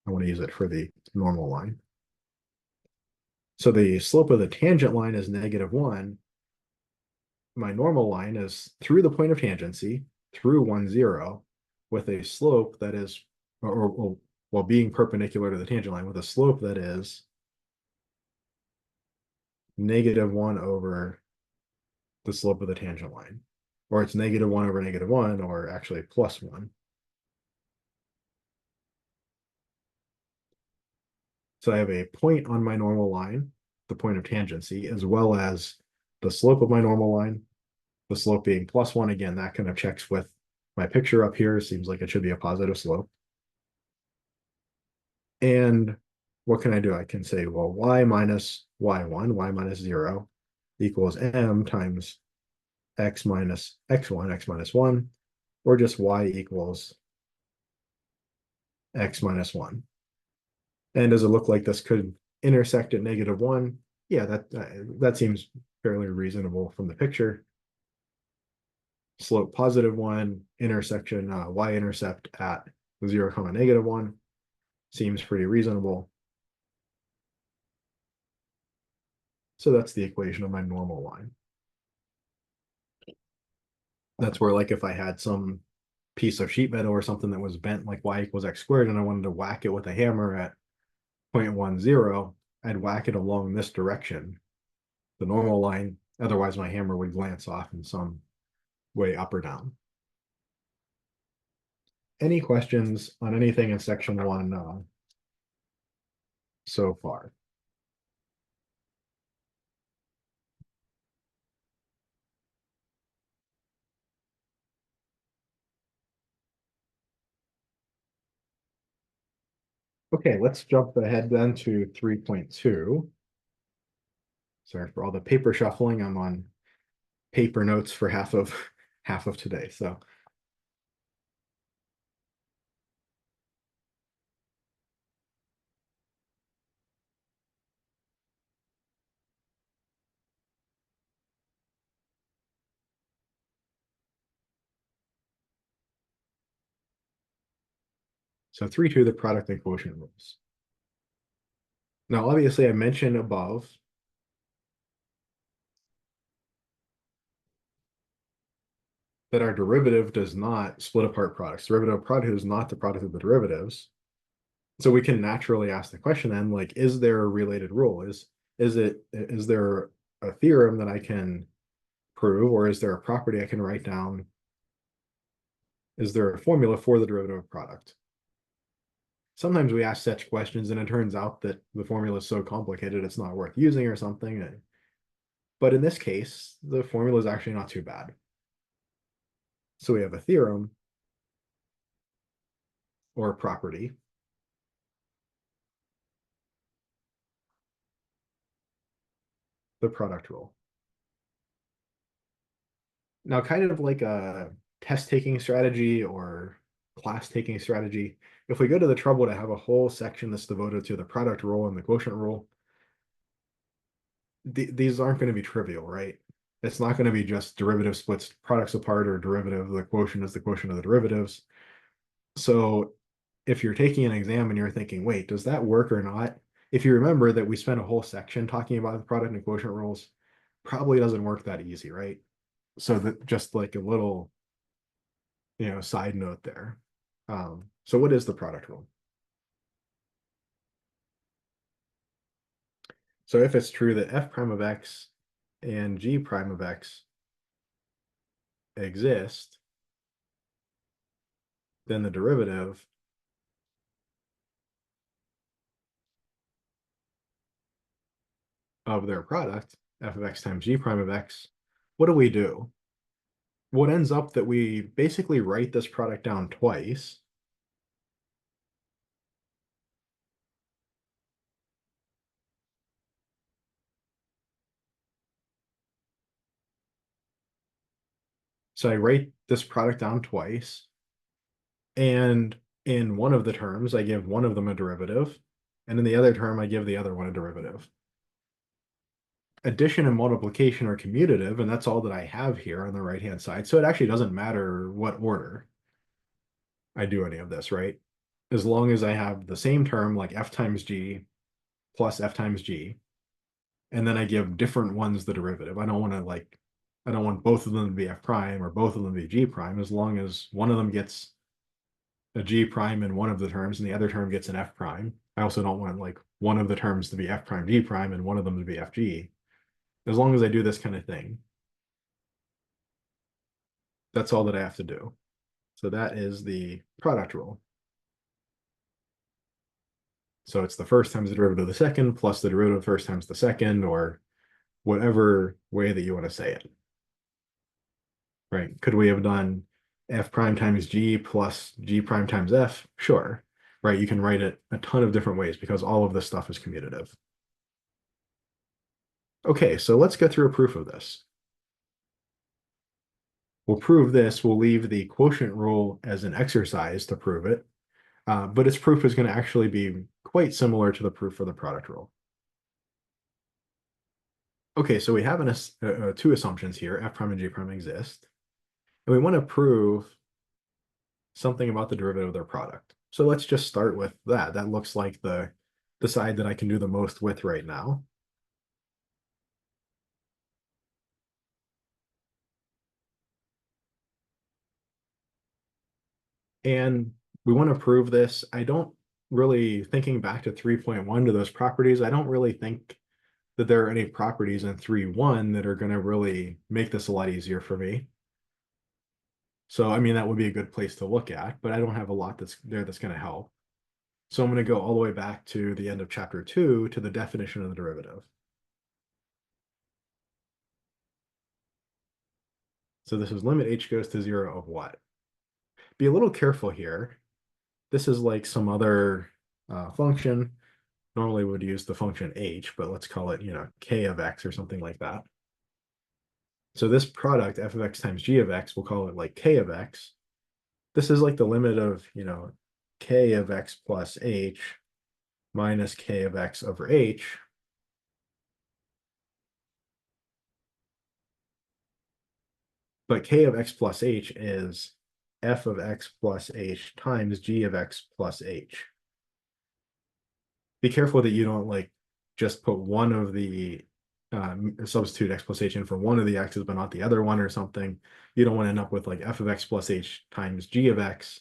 want to use it for the normal line. So the slope of the tangent line is -1. My normal line is through the point of tangency, through 1, 0, with a slope that is, or while being perpendicular to the tangent line, with a slope that is -1 over the slope of the tangent line. Or it's -1 over -1, or actually +1. So I have a point on my normal line, the point of tangency, as well as the slope of my normal line, the slope being +1. Again, that kind of checks with my picture up here. Seems like it should be a positive slope. And what can I do? I can say, well, y minus y1, y minus 0 equals m times x minus x1, x minus 1, or just y equals x minus 1. And does it look like this could intersect at -1? Yeah, that seems fairly reasonable from the picture. Slope +1, intersection y-intercept at 0, -1 seems pretty reasonable. So that's the equation of my normal line. That's where, like, if I had some piece of sheet metal or something that was bent like y equals x squared, and I wanted to whack it with a hammer at 0.10, I'd whack it along this direction, the normal line. Otherwise, my hammer would glance off in some way up or down. Any questions on anything in section 1 so far? Okay, let's jump ahead then to 3.2. Sorry for all the paper shuffling. I'm on paper notes for half of half of today. So 3.2, the product and quotient rules. Now, obviously, I mentioned above that our derivative does not split apart products. Derivative of product is not the product of the derivatives. So we can naturally ask the question then, like, is there a related rule? Is there a theorem that I can prove, or is there a property I can write down? Is there a formula for the derivative of product? Sometimes we ask such questions and it turns out that the formula is so complicated it's not worth using or something. But in this case, the formula is actually not too bad. So we have a theorem or a property. The product rule. Now, kind of like a test taking strategy or class taking strategy, if we go to the trouble to have a whole section that's devoted to the product rule and the quotient rule, these aren't going to be trivial, right? It's not going to be just derivative splits products apart, or derivative of the quotient is the quotient of the derivatives. So if you're taking an exam and you're thinking, wait, does that work or not? If you remember that we spent a whole section talking about the product and quotient rules, probably doesn't work that easy, right? So that just like a little, side note there. So what is the product rule? So if it's true that f prime of x and g prime of x exist, then the derivative of their product, f of x times g prime of x, what do? What ends up that we basically write this product down twice. So I write this product down twice, and in one of the terms, I give one of them a derivative, and in the other term, I give the other one a derivative. Addition and multiplication are commutative, and that's all that I have here on the right-hand side. So it actually doesn't matter what order I do any of this, right? As long as I have the same term, like f times g plus f times g, and then I give different ones the derivative. I don't want to I don't want both of them to be f prime or both of them to be g prime, as long as one of them gets a g prime in one of the terms and the other term gets an f prime. I also don't want like one of the terms to be f prime g prime and one of them to be fg. As long as I do this kind of thing, that's all that I have to do. So that is the product rule. So it's the first times the derivative of the second plus the derivative of the first times the second, or whatever way that you want to say it. Right? Could we have done f prime times g plus g prime times f? Sure. Right? You can write it a ton of different ways because all of this stuff is commutative. Okay, so let's go through a proof of this. We'll prove this. We'll leave the quotient rule as an exercise to prove it, but its proof is going to actually be quite similar to the proof for the product rule. Okay, so we have two assumptions here, f prime and g prime exist, and we want to prove something about the derivative of their product. So let's just start with that. That looks like the side that I can do the most with right now. And we want to prove this. I don't really, thinking back to 3.1 to those properties, I don't really think that there are any properties in 3.1 that are going to really make this a lot easier for me. So, I mean, that would be a good place to look at, but I don't have a lot that's there that's going to help. So I'm going to go all the way back to the end of chapter 2 to the definition of the derivative. So this is limit h goes to 0 of what? Be a little careful here. This is like some other function. Normally would use the function h, but let's call it, k of x or something like that. So this product, f of x times g of x, we'll call it like k of x. This is like the limit of, k of x plus h minus k of x over h. But k of x plus h is f of x plus h times g of x plus h. Be careful that you don't like just put one of the substitute x plus h in for one of the x's, but not the other one or something. You don't want to end up with like f of x plus h times g of x.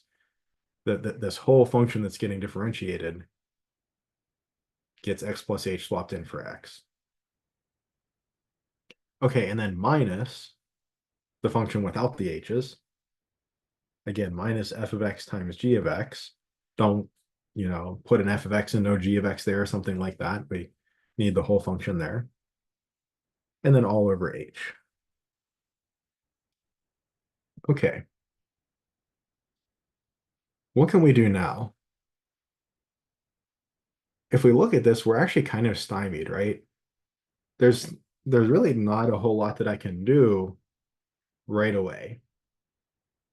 That this whole function that's getting differentiated gets x plus h swapped in for x. Okay, and then minus the function without the h's. Again, minus f of x times g of x. Don't, put an f of x and no g of x there or something like that. We need the whole function there. And then all over h. Okay. What can we do now? If we look at this, we're actually kind of stymied, right? There's really not a whole lot that I can do right away.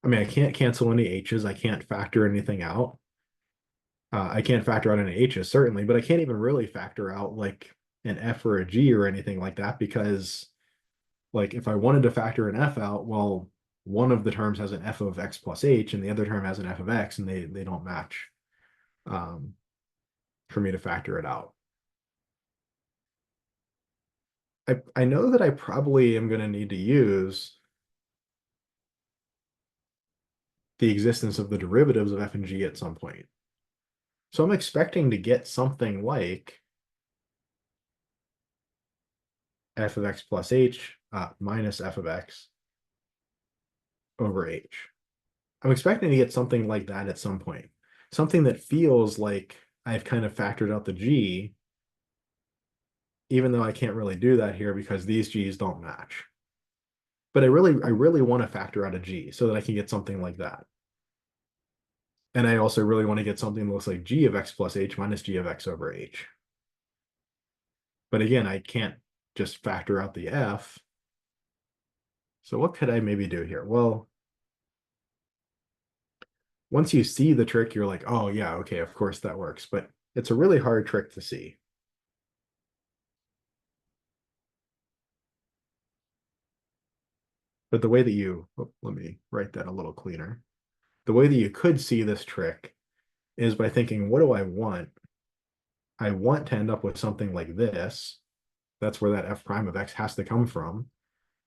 I mean, I can't cancel any h's. I can't factor anything out. I can't factor out any h's, certainly, but I can't even really factor out like an f or a g or anything like that because, like, if I wanted to factor an f out, well, one of the terms has an f of x plus h and the other term has an f of x, and they don't match for me to factor it out. I know that I probably am going to need to use the existence of the derivatives of f and g at some point. So I'm expecting to get something like f of x plus h minus f of x over h. I'm expecting to get something like that at some point. Something that feels like I've kind of factored out the g, even though I can't really do that here because these g's don't match. But I really want to factor out a g so that I can get something like that. And I also really want to get something that looks like g of x plus h minus g of x over h. But again, I can't just factor out the f. So what could I maybe do here? Well, once you see the trick, you're like, oh yeah, okay, of course that works. But it's a really hard trick to see. But the way that let me write that a little cleaner. The way that you could see this trick is by thinking, what do I want? I want to end up with something like this. That's where that f prime of x has to come from.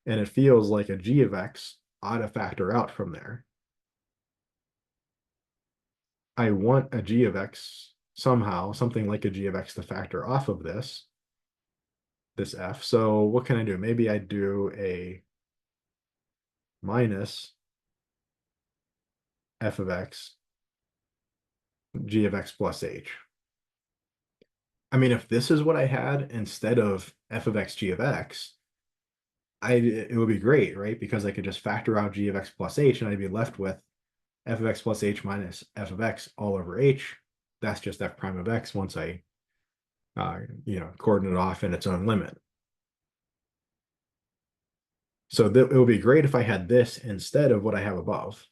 And it feels like a g of x ought to factor out from there. I want a g of x somehow, something like a g of x to factor off of this f. So what can I do? Maybe I do a minus f of x g of x plus h. I mean, if this is what I had instead of f of x g of x, it would be great, right? Because I could just factor out g of x plus h and I'd be left with f of x plus h minus f of x all over h. That's just f prime of x once I cordon it off in its own limit. So it would be great if I had this instead of what I have above.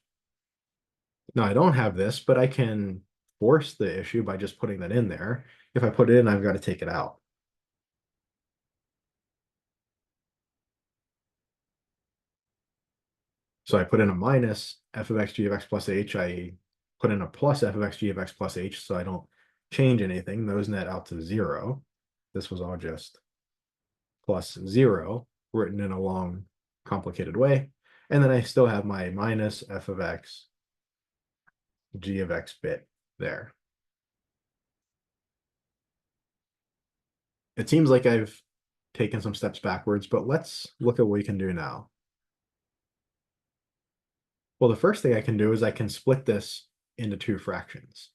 Now I don't have this, but I can force the issue by just putting that in there. If I put it in, I've got to take it out. So I put in a minus f of x g of x plus h. I put in a plus f of x g of x plus h, so I don't change anything. Those net out to 0. This was all just plus 0 written in a long, complicated way. And then I still have my minus f of x g of x bit there. It seems like I've taken some steps backwards, but let's look at what we can do now. Well, the first thing I can do is I can split this into two fractions.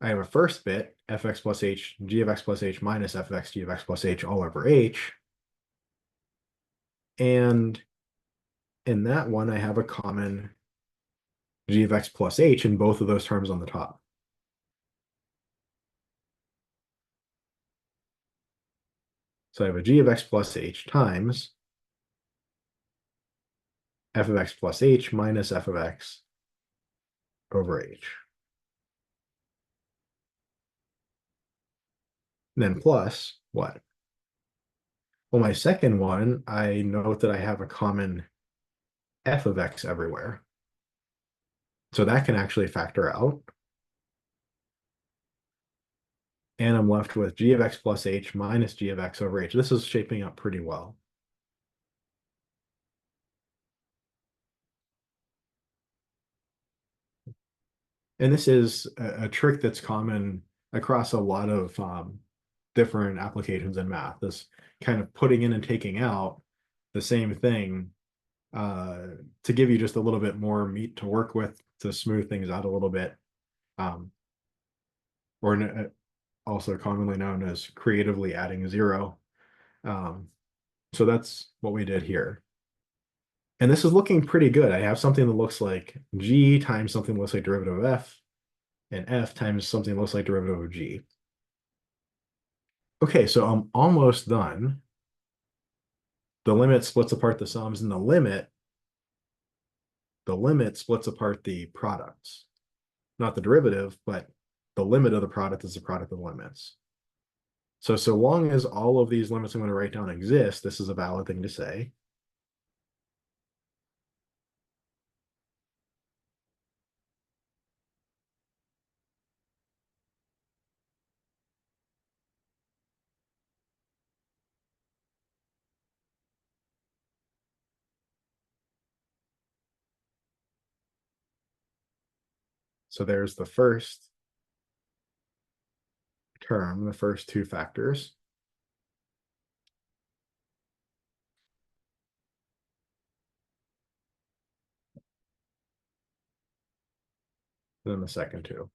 I have a first bit, fx plus h, g of x plus h minus f of x, g of x plus h all over h. And in that one, I have a common g of x plus h in both of those terms on the top. So I have a g of x plus h times f of x plus h minus f of x over h. And then plus what? Well, my second one, I note that I have a common f of x everywhere. So that can actually factor out. And I'm left with g of x plus h minus g of x over h. This is shaping up pretty well. And this is a trick that's common across a lot of different applications in math. This kind of putting in and taking out the same thing to give you just a little bit more meat to work with to smooth things out a little bit. Or also commonly known as creatively adding 0. So that's what we did here. And this is looking pretty good. I have something that looks like g times something that looks like derivative of f, and f times something that looks like derivative of g. Okay, so I'm almost done. The limit splits apart the sums, and the limit splits apart the products. Not the derivative, but the limit of the product is the product of limits. So long as all of these limits I'm going to write down exist, this is a valid thing to say. So there's the first term, the first two factors. than the second two.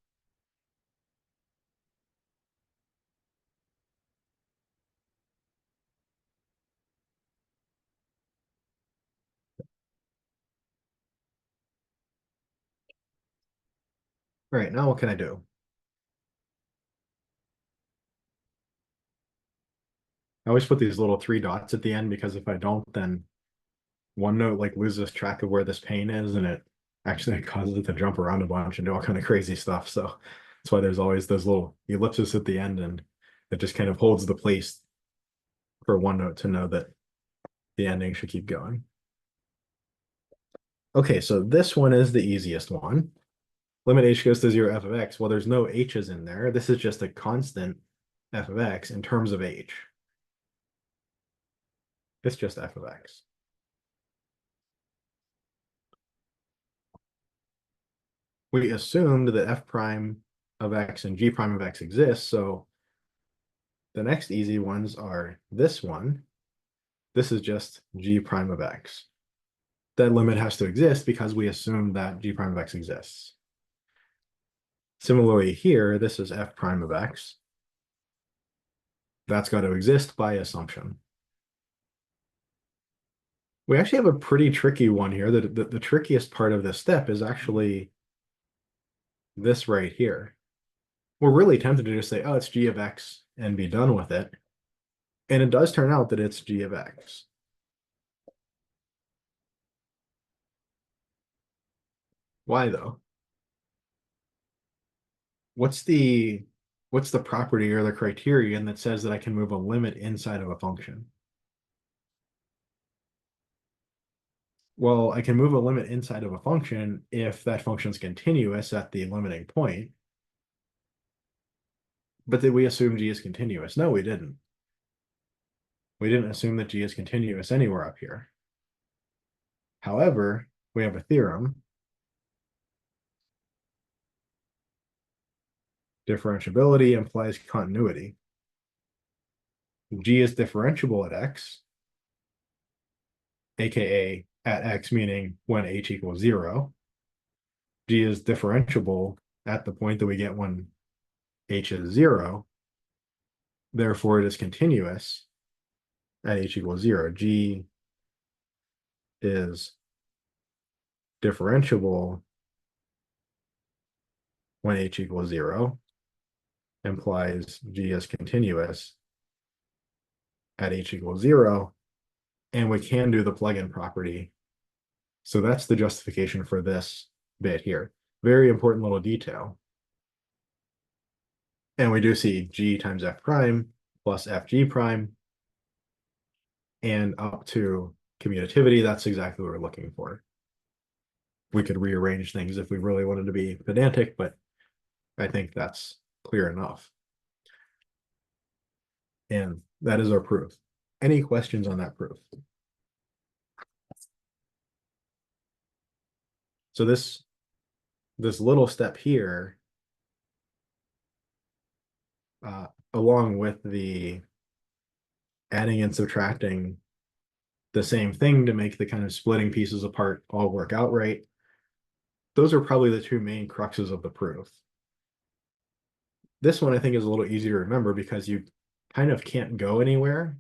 All right, now what can I do? I always put these little 3 dots at the end because if I don't, then OneNote like loses track of where this pane is, and it actually causes it to jump around a bunch and do all kind of crazy stuff. So that's why there's always those little ellipses at the end, and it just kind of holds the place for OneNote to know that the ending should keep going. Okay, so this one is the easiest one. Limit h goes to 0 f of x. Well, there's no h's in there. This is just a constant f of x in terms of h. It's just f of x. We assumed that f prime of x and g prime of x exists, so the next easy ones are this one. This is just g prime of x. That limit has to exist because we assume that g prime of x exists. Similarly here, this is f prime of x. That's got to exist by assumption. We actually have a pretty tricky one here. The trickiest part of this step is actually this right here. We're really tempted to just say, oh, it's g of x and be done with it. And it does turn out that it's g of x. Why though? What's the property or the criterion that says that I can move a limit inside of a function? Well, I can move a limit inside of a function if that function is continuous at the limiting point. But did we assume g is continuous? No, we didn't. We didn't assume that g is continuous anywhere up here. However, we have a theorem. Differentiability implies continuity. G is differentiable at x, aka at x, meaning when h equals 0. G is differentiable at the point that we get when h is 0. Therefore, it is continuous at h equals 0. G is differentiable when h equals 0, implies G is continuous at h equals 0, and we can do the plug-in property. So that's the justification for this bit here. Very important little detail. And we do see G times F prime plus FG prime, and up to commutativity. That's exactly what we're looking for. We could rearrange things if we really wanted to be pedantic, but I think that's clear enough. And that is our proof. Any questions on that proof? So this little step here, along with the adding and subtracting the same thing to make the kind of splitting pieces apart all work out right, those are probably the two main cruxes of the proof. This one I think is a little easier to remember because you kind of can't go anywhere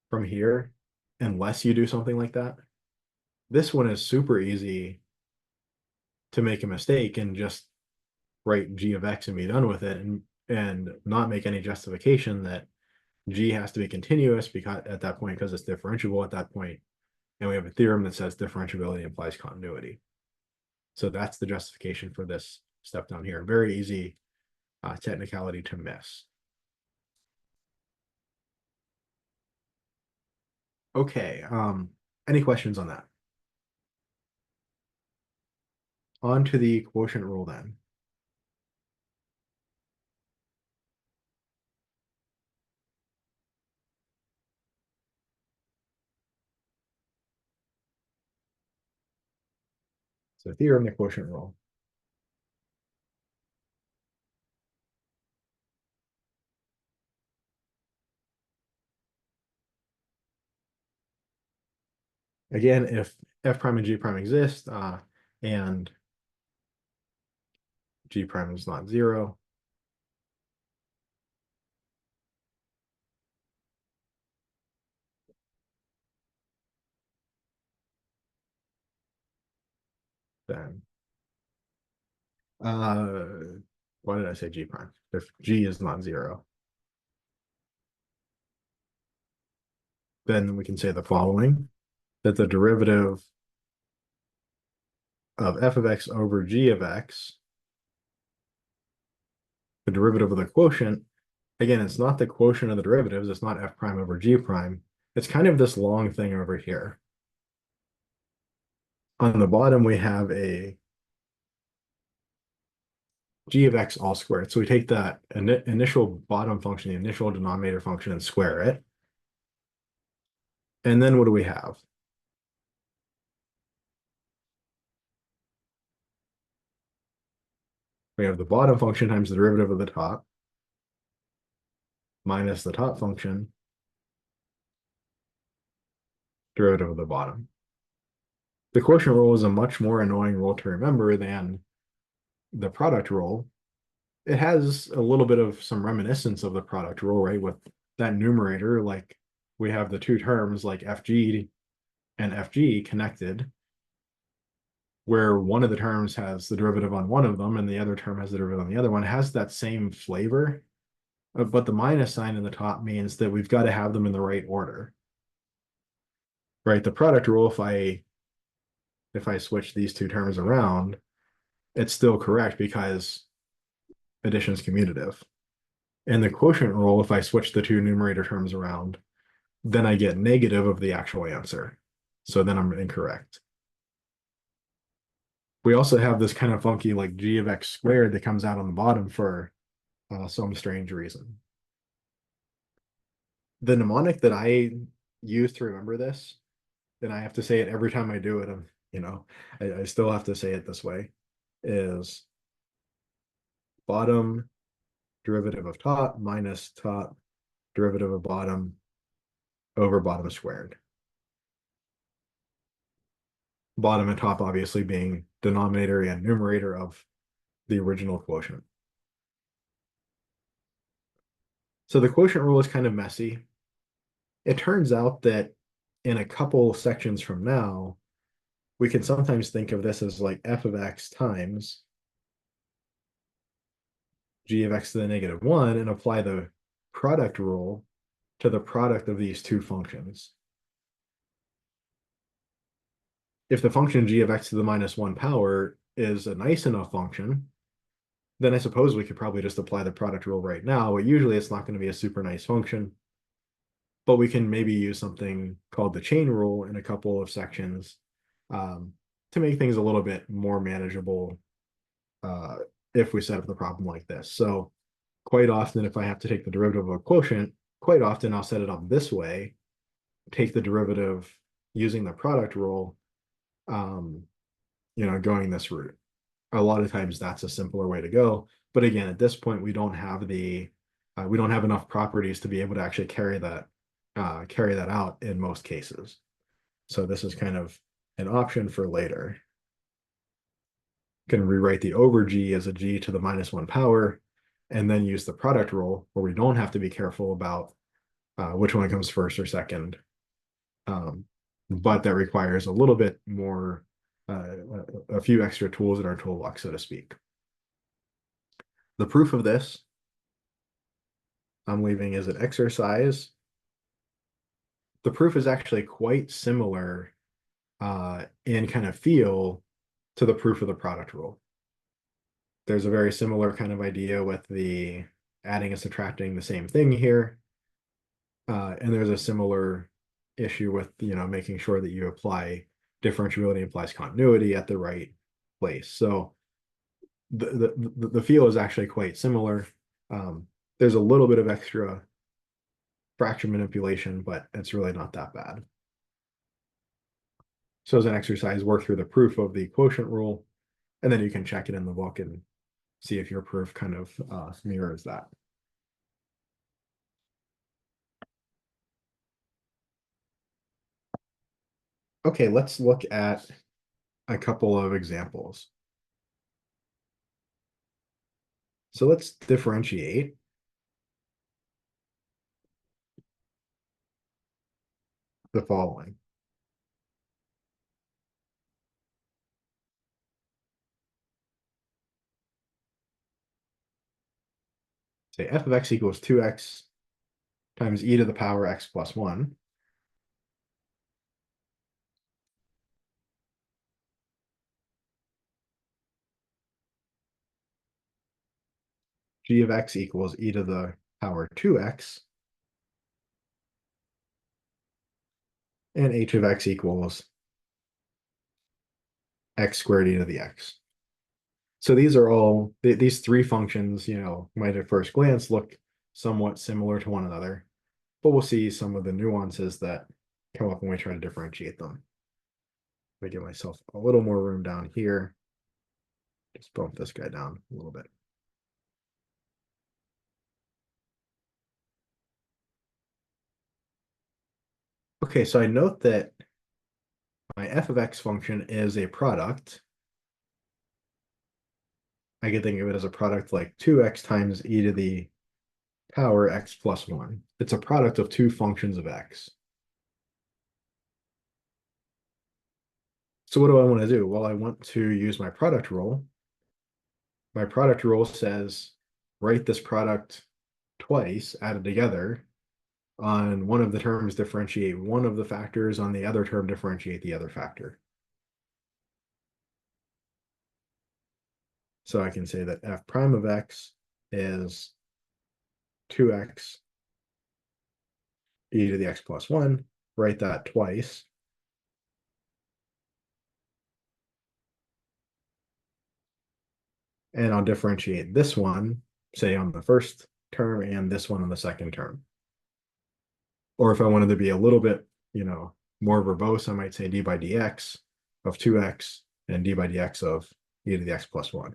from here unless you do something like that. This one is super easy to make a mistake and just write g of x and be done with it, and not make any justification that g has to be continuous because at that point, because it's differentiable at that point, and we have a theorem that says differentiability implies continuity. So that's the justification for this step down here. Very easy technicality to miss. Okay, any questions on that? On to the quotient rule then. So theorem, the quotient rule. Again, if f prime and g prime exist, and G prime is not zero. Then uh why did I say G prime? If G is not zero, then we can say the following, that the derivative of f of x over g of x, the derivative of the quotient, again, it's not the quotient of the derivatives, it's not f prime over g prime. It's kind of this long thing over here. On the bottom, we have a g of x all squared. So we take that initial bottom function, the initial denominator function, and square it. And then what do we have? We have the bottom function times the derivative of the top minus the top function, derivative of the bottom. The quotient rule is a much more annoying rule to remember than the product rule. It has a little bit of some reminiscence of the product rule, right? With that numerator, like we have the two terms like FG and FG connected, where one of the terms has the derivative on one of them and the other term has the derivative on the other one. It has that same flavor, but the minus sign in the top means that we've got to have them in the right order, right? The product rule, if I switch these two terms around, it's still correct because addition is commutative. And the quotient rule, if I switch the two numerator terms around, then I get negative of the actual answer. So then I'm incorrect. We also have this kind of funky like g of x squared that comes out on the bottom for some strange reason. The mnemonic that I use to remember this, and I have to say it every time I do it, I still have to say it this way, is bottom derivative of top minus top derivative of bottom over bottom squared. Bottom and top obviously being denominator and numerator of the original quotient. So the quotient rule is kind of messy. It turns out that in a couple sections from now, we can sometimes think of this as like f of x times g of x to the -1 and apply the product rule to the product of these two functions. If the function g of x to the -1 power is a nice enough function, then I suppose we could probably just apply the product rule right now, but usually it's not going to be a super nice function. But we can maybe use something called the chain rule in a couple of sections to make things a little bit more manageable if we set up the problem like this. So quite often, if I have to take the derivative of a quotient, quite often I'll set it up this way, take the derivative using the product rule, going this route. A lot of times that's a simpler way to go. But again, at this point, we don't have enough properties to be able to actually carry that out in most cases. So this is kind of an option for later. Can rewrite the over g as a g to the -1 power, and then use the product rule where we don't have to be careful about which one comes first or second. But that requires a little bit more, a few extra tools in our toolbox, so to speak. The proof of this I'm leaving as an exercise. The proof is actually quite similar in kind of feel to the proof of the product rule. There's a very similar kind of idea with the adding and subtracting the same thing here. And there's a similar issue with, making sure that you apply differentiability implies continuity at the right place. So the feel is actually quite similar. There's a little bit of extra fraction manipulation, but it's really not that bad. So as an exercise, work through the proof of the quotient rule, and then you can check it in the book and see if your proof kind of mirrors that. Okay, let's look at a couple of examples. So let's differentiate the following. Say f of x equals 2x times e to the power x plus 1. G of x equals e to the power 2x. And h of x equals x squared e to the x. So these are all, these three functions, might at first glance look somewhat similar to one another, but we'll see some of the nuances that come up when we try to differentiate them. Let me give myself a little more room down here. Just bump this guy down a little bit. Okay, so I note that my f of x function is a product. I can think of it as a product like 2x times e to the power x plus 1. It's a product of two functions of x. So what do I want to do? Well, I want to use my product rule. My product rule says write this product twice added together. On one of the terms, differentiate one of the factors. On the other term, differentiate the other factor. So I can say that f prime of x is 2x e to the x plus 1. Write that twice. And I'll differentiate this one, say on the first term, and this one on the second term. Or if I wanted to be a little bit, more verbose, I might say d by dx of 2x and d by dx of e to the x plus 1.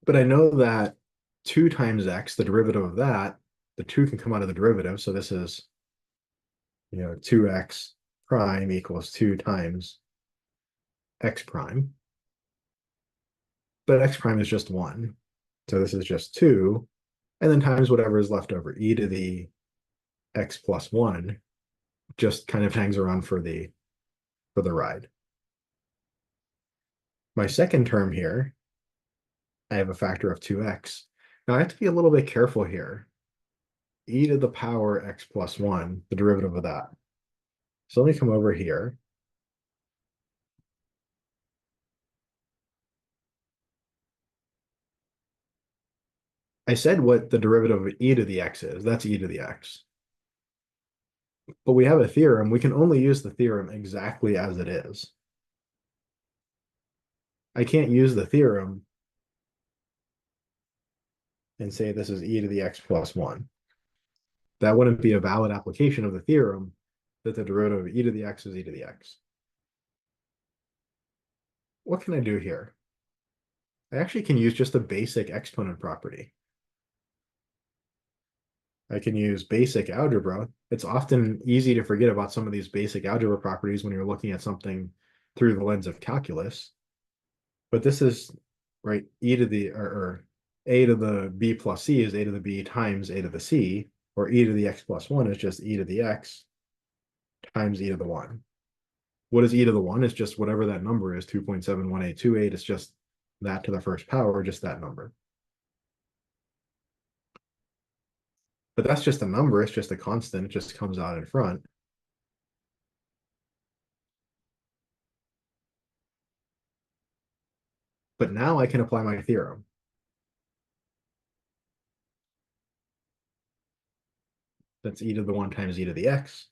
But I know that 2 times x, the derivative of that, the 2 can come out of the derivative. So this is, 2x prime equals 2 times x prime. But x prime is just 1. So this is just 2. And then times whatever is left over, e to the x plus 1 just kind of hangs around for the ride. My second term here, I have a factor of 2x. Now I have to be a little bit careful here. E to the power x plus 1, the derivative of that. So let me come over here. I said what the derivative of e to the x is. That's e to the x. But we have a theorem. We can only use the theorem exactly as it is. I can't use the theorem and say this is e to the x plus 1. That wouldn't be a valid application of the theorem that the derivative of e to the x is e to the x. What can I do here? I actually can use just a basic exponent property. I can use basic algebra. It's often easy to forget about some of these basic algebra properties when you're looking at something through the lens of calculus. But this is, right, e to the, or a to the b plus c is a to the b times a to the c, or e to the x plus 1 is just e to the x times e to the 1. What is e to the 1? It's just whatever that number is, 2.71828. It's just that to the first power, just that number. But that's just a number. It's just a constant. It just comes out in front. But now I can apply my theorem. That's e to the 1 times e to the x.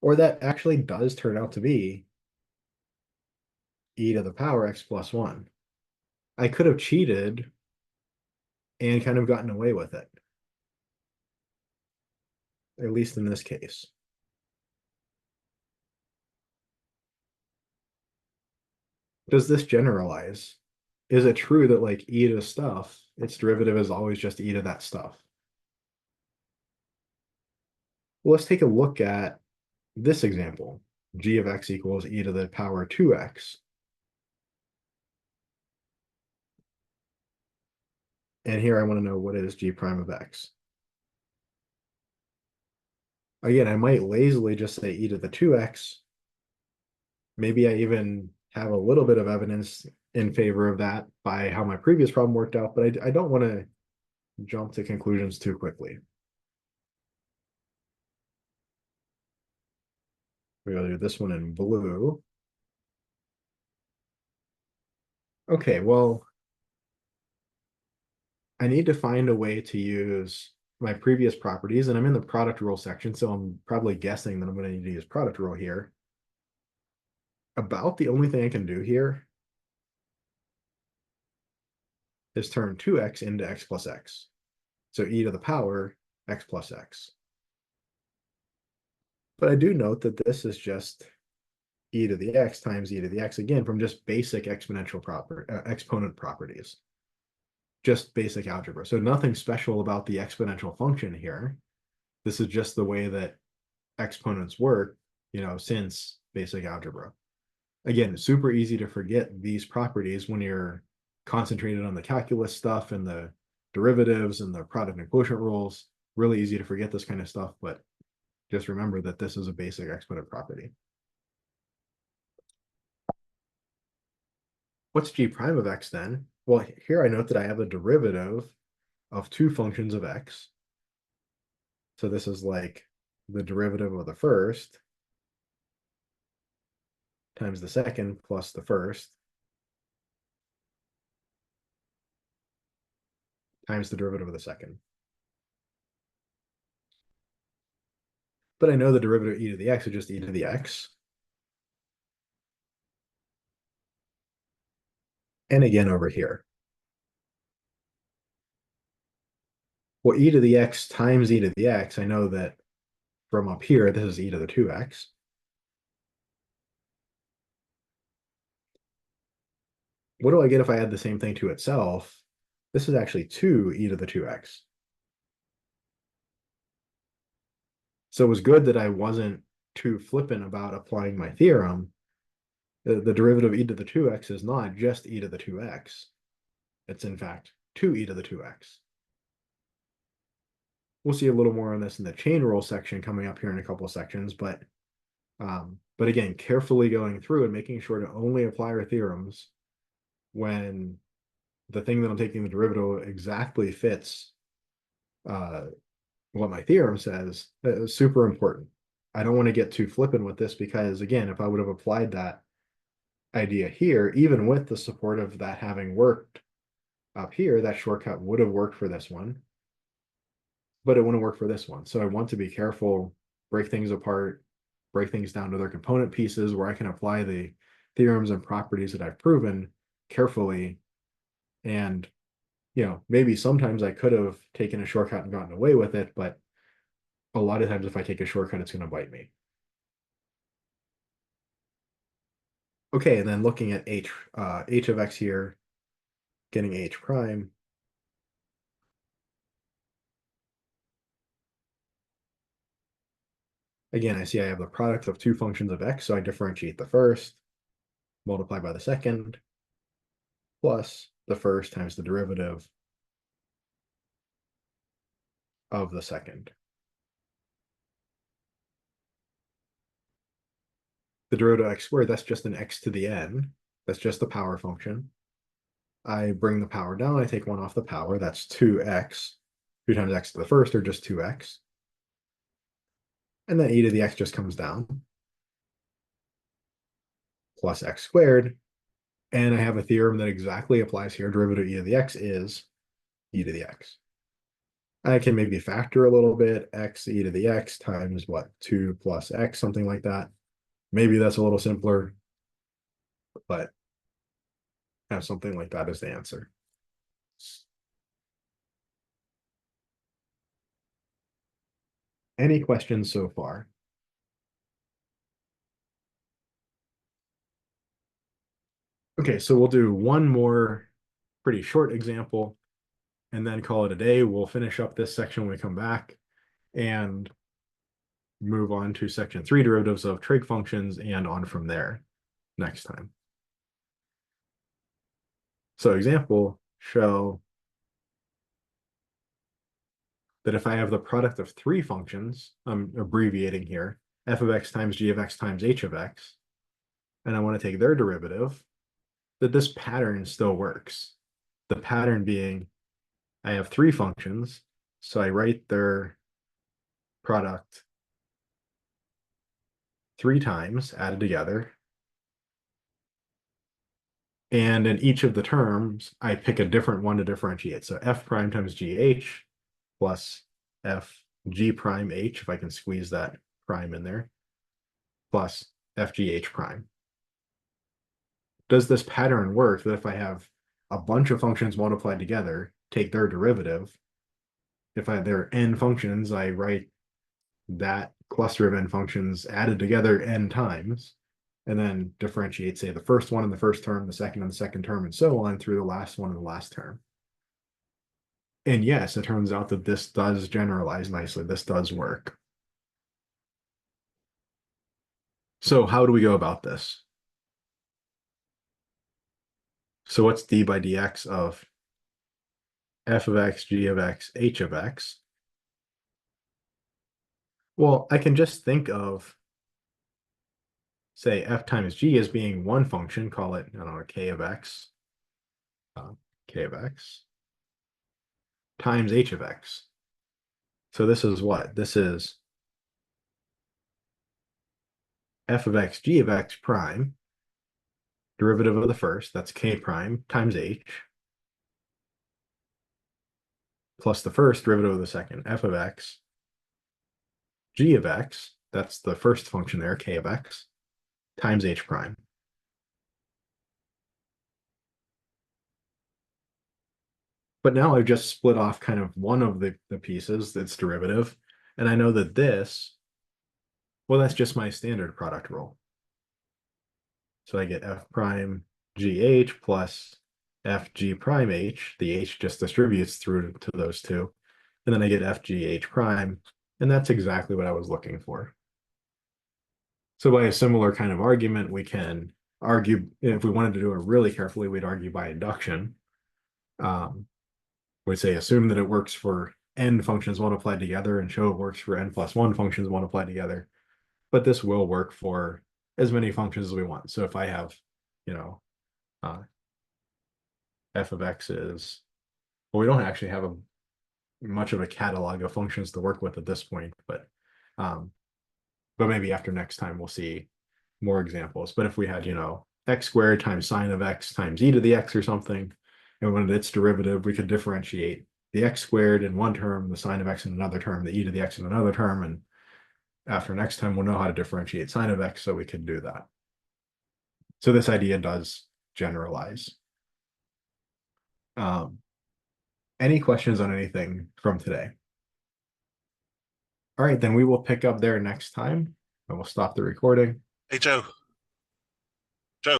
Or that actually does turn out to be e to the power x plus 1. I could have cheated and kind of gotten away with it, at least in this case. Does this generalize? Is it true that like e to stuff, its derivative is always just e to that stuff? Well, let's take a look at this example. G of x equals e to the power 2x. And here I want to know what is g prime of x. Again, I might lazily just say e to the 2x. Maybe I even have a little bit of evidence in favor of that by how my previous problem worked out, but I don't want to jump to conclusions too quickly. We'll do this one in blue. Okay, well, I need to find a way to use my previous properties, and I'm in the product rule section, so I'm probably guessing that I'm going to need to use product rule here. About the only thing I can do here is turn 2x into x plus x. So e to the power x plus x. But I do note that this is just e to the x times e to the x, again, from just basic exponent properties. Just basic algebra. So nothing special about the exponential function here. This is just the way that exponents work, since basic algebra. Again, super easy to forget these properties when you're concentrated on the calculus stuff and the derivatives and the product and quotient rules. Really easy to forget this kind of stuff, but just remember that this is a basic exponent property. What's g prime of x then? Well, here I note that I have a derivative of two functions of x. So this is like the derivative of the first times the second plus the first times the derivative of the second. But I know the derivative of e to the x is just e to the x. And again over here. Well, e to the x times e to the x, I know that from up here, this is e to the 2x. What do I get if I add the same thing to itself? This is actually 2 e to the 2x. So it was good that I wasn't too flippant about applying my theorem. The derivative of e to the 2x is not just e to the 2x. It's in fact 2e to the 2x. We'll see a little more on this in the chain rule section coming up here in a couple of sections, but again, carefully going through and making sure to only apply our theorems when the thing that I'm taking the derivative exactly fits what my theorem says is super important. I don't want to get too flippant with this because, again, if I would have applied that idea here, even with the support of that having worked up here, that shortcut would have worked for this one, but it wouldn't work for this one. So I want to be careful, break things apart, break things down to their component pieces where I can apply the theorems and properties that I've proven carefully. And, maybe sometimes I could have taken a shortcut and gotten away with it, but a lot of times if I take a shortcut, it's going to bite me. Okay, and then looking at h of x here, getting h prime. Again, I see I have the product of two functions of x, so I differentiate the first, multiply by the second, plus the first times the derivative of the second. The derivative of x squared, that's just an x to the n. That's just the power function. I bring the power down, I take one off the power, that's 2x. 2 times x to the first, or just 2x. And then e to the x just comes down, plus x squared. And I have a theorem that exactly applies here. Derivative of e to the x is e to the x. I can maybe factor a little bit, x e to the x times what, 2 plus x, something like that. Maybe that's a little simpler, but have something like that as the answer. Any questions so far? Okay, so we'll do one more pretty short example and then call it a day. We'll finish up this section when we come back and move on to section 3, derivatives of trig functions, and on from there next time. So example, show that if I have the product of three functions, I'm abbreviating here, f of x times g of x times h of x, and I want to take their derivative, that this pattern still works. The pattern being I have three functions, so I write their product three times added together. And in each of the terms, I pick a different one to differentiate. So f prime times gh plus f g prime h, if I can squeeze that prime in there, plus fgh prime. Does this pattern work that if I have a bunch of functions multiplied together, take their derivative, if I have their n functions, I write that cluster of n functions added together n times, and then differentiate, say, the first one in the first term, the second in the second term, and so on through the last one in the last term. And yes, it turns out that this does generalize nicely. This does work. So how do we go about this? So what's d by dx of f of x, g of x, h of x? Well, I can just think of, say, f times g as being one function, call it, I don't know, k of x, k of x, times h of x. So this is what? This is f of x, g of x prime, derivative of the first, that's k prime, times h, plus the first derivative of the second, f of x, g of x, that's the first function there, k of x, times h prime. But now I've just split off kind of one of the pieces, that's derivative, and I know that this, well, that's just my standard product rule. So I get f prime gh plus fg prime h, the h just distributes through to those two, and then I get fgh prime, and that's exactly what I was looking for. So by a similar kind of argument, we can argue, if we wanted to do it really carefully, we'd argue by induction. We'd say assume that it works for n functions multiplied together and show it works for n plus one functions multiplied together. But this will work for as many functions as we want. So if I have, you know, f of x is, well, we don't actually have much of a catalog of functions to work with at this point, but maybe after next time we'll see more examples. But if we had, x squared times sine of x times e to the x or something, and we wanted its derivative, we could differentiate the x squared in one term, the sine of x in another term, the e to the x in another term, and after next time we'll know how to differentiate sine of x, so we can do that. So this idea does generalize. Any questions on anything from today? All right, then we will pick up there next time, and we'll stop the recording. Hey, Joe.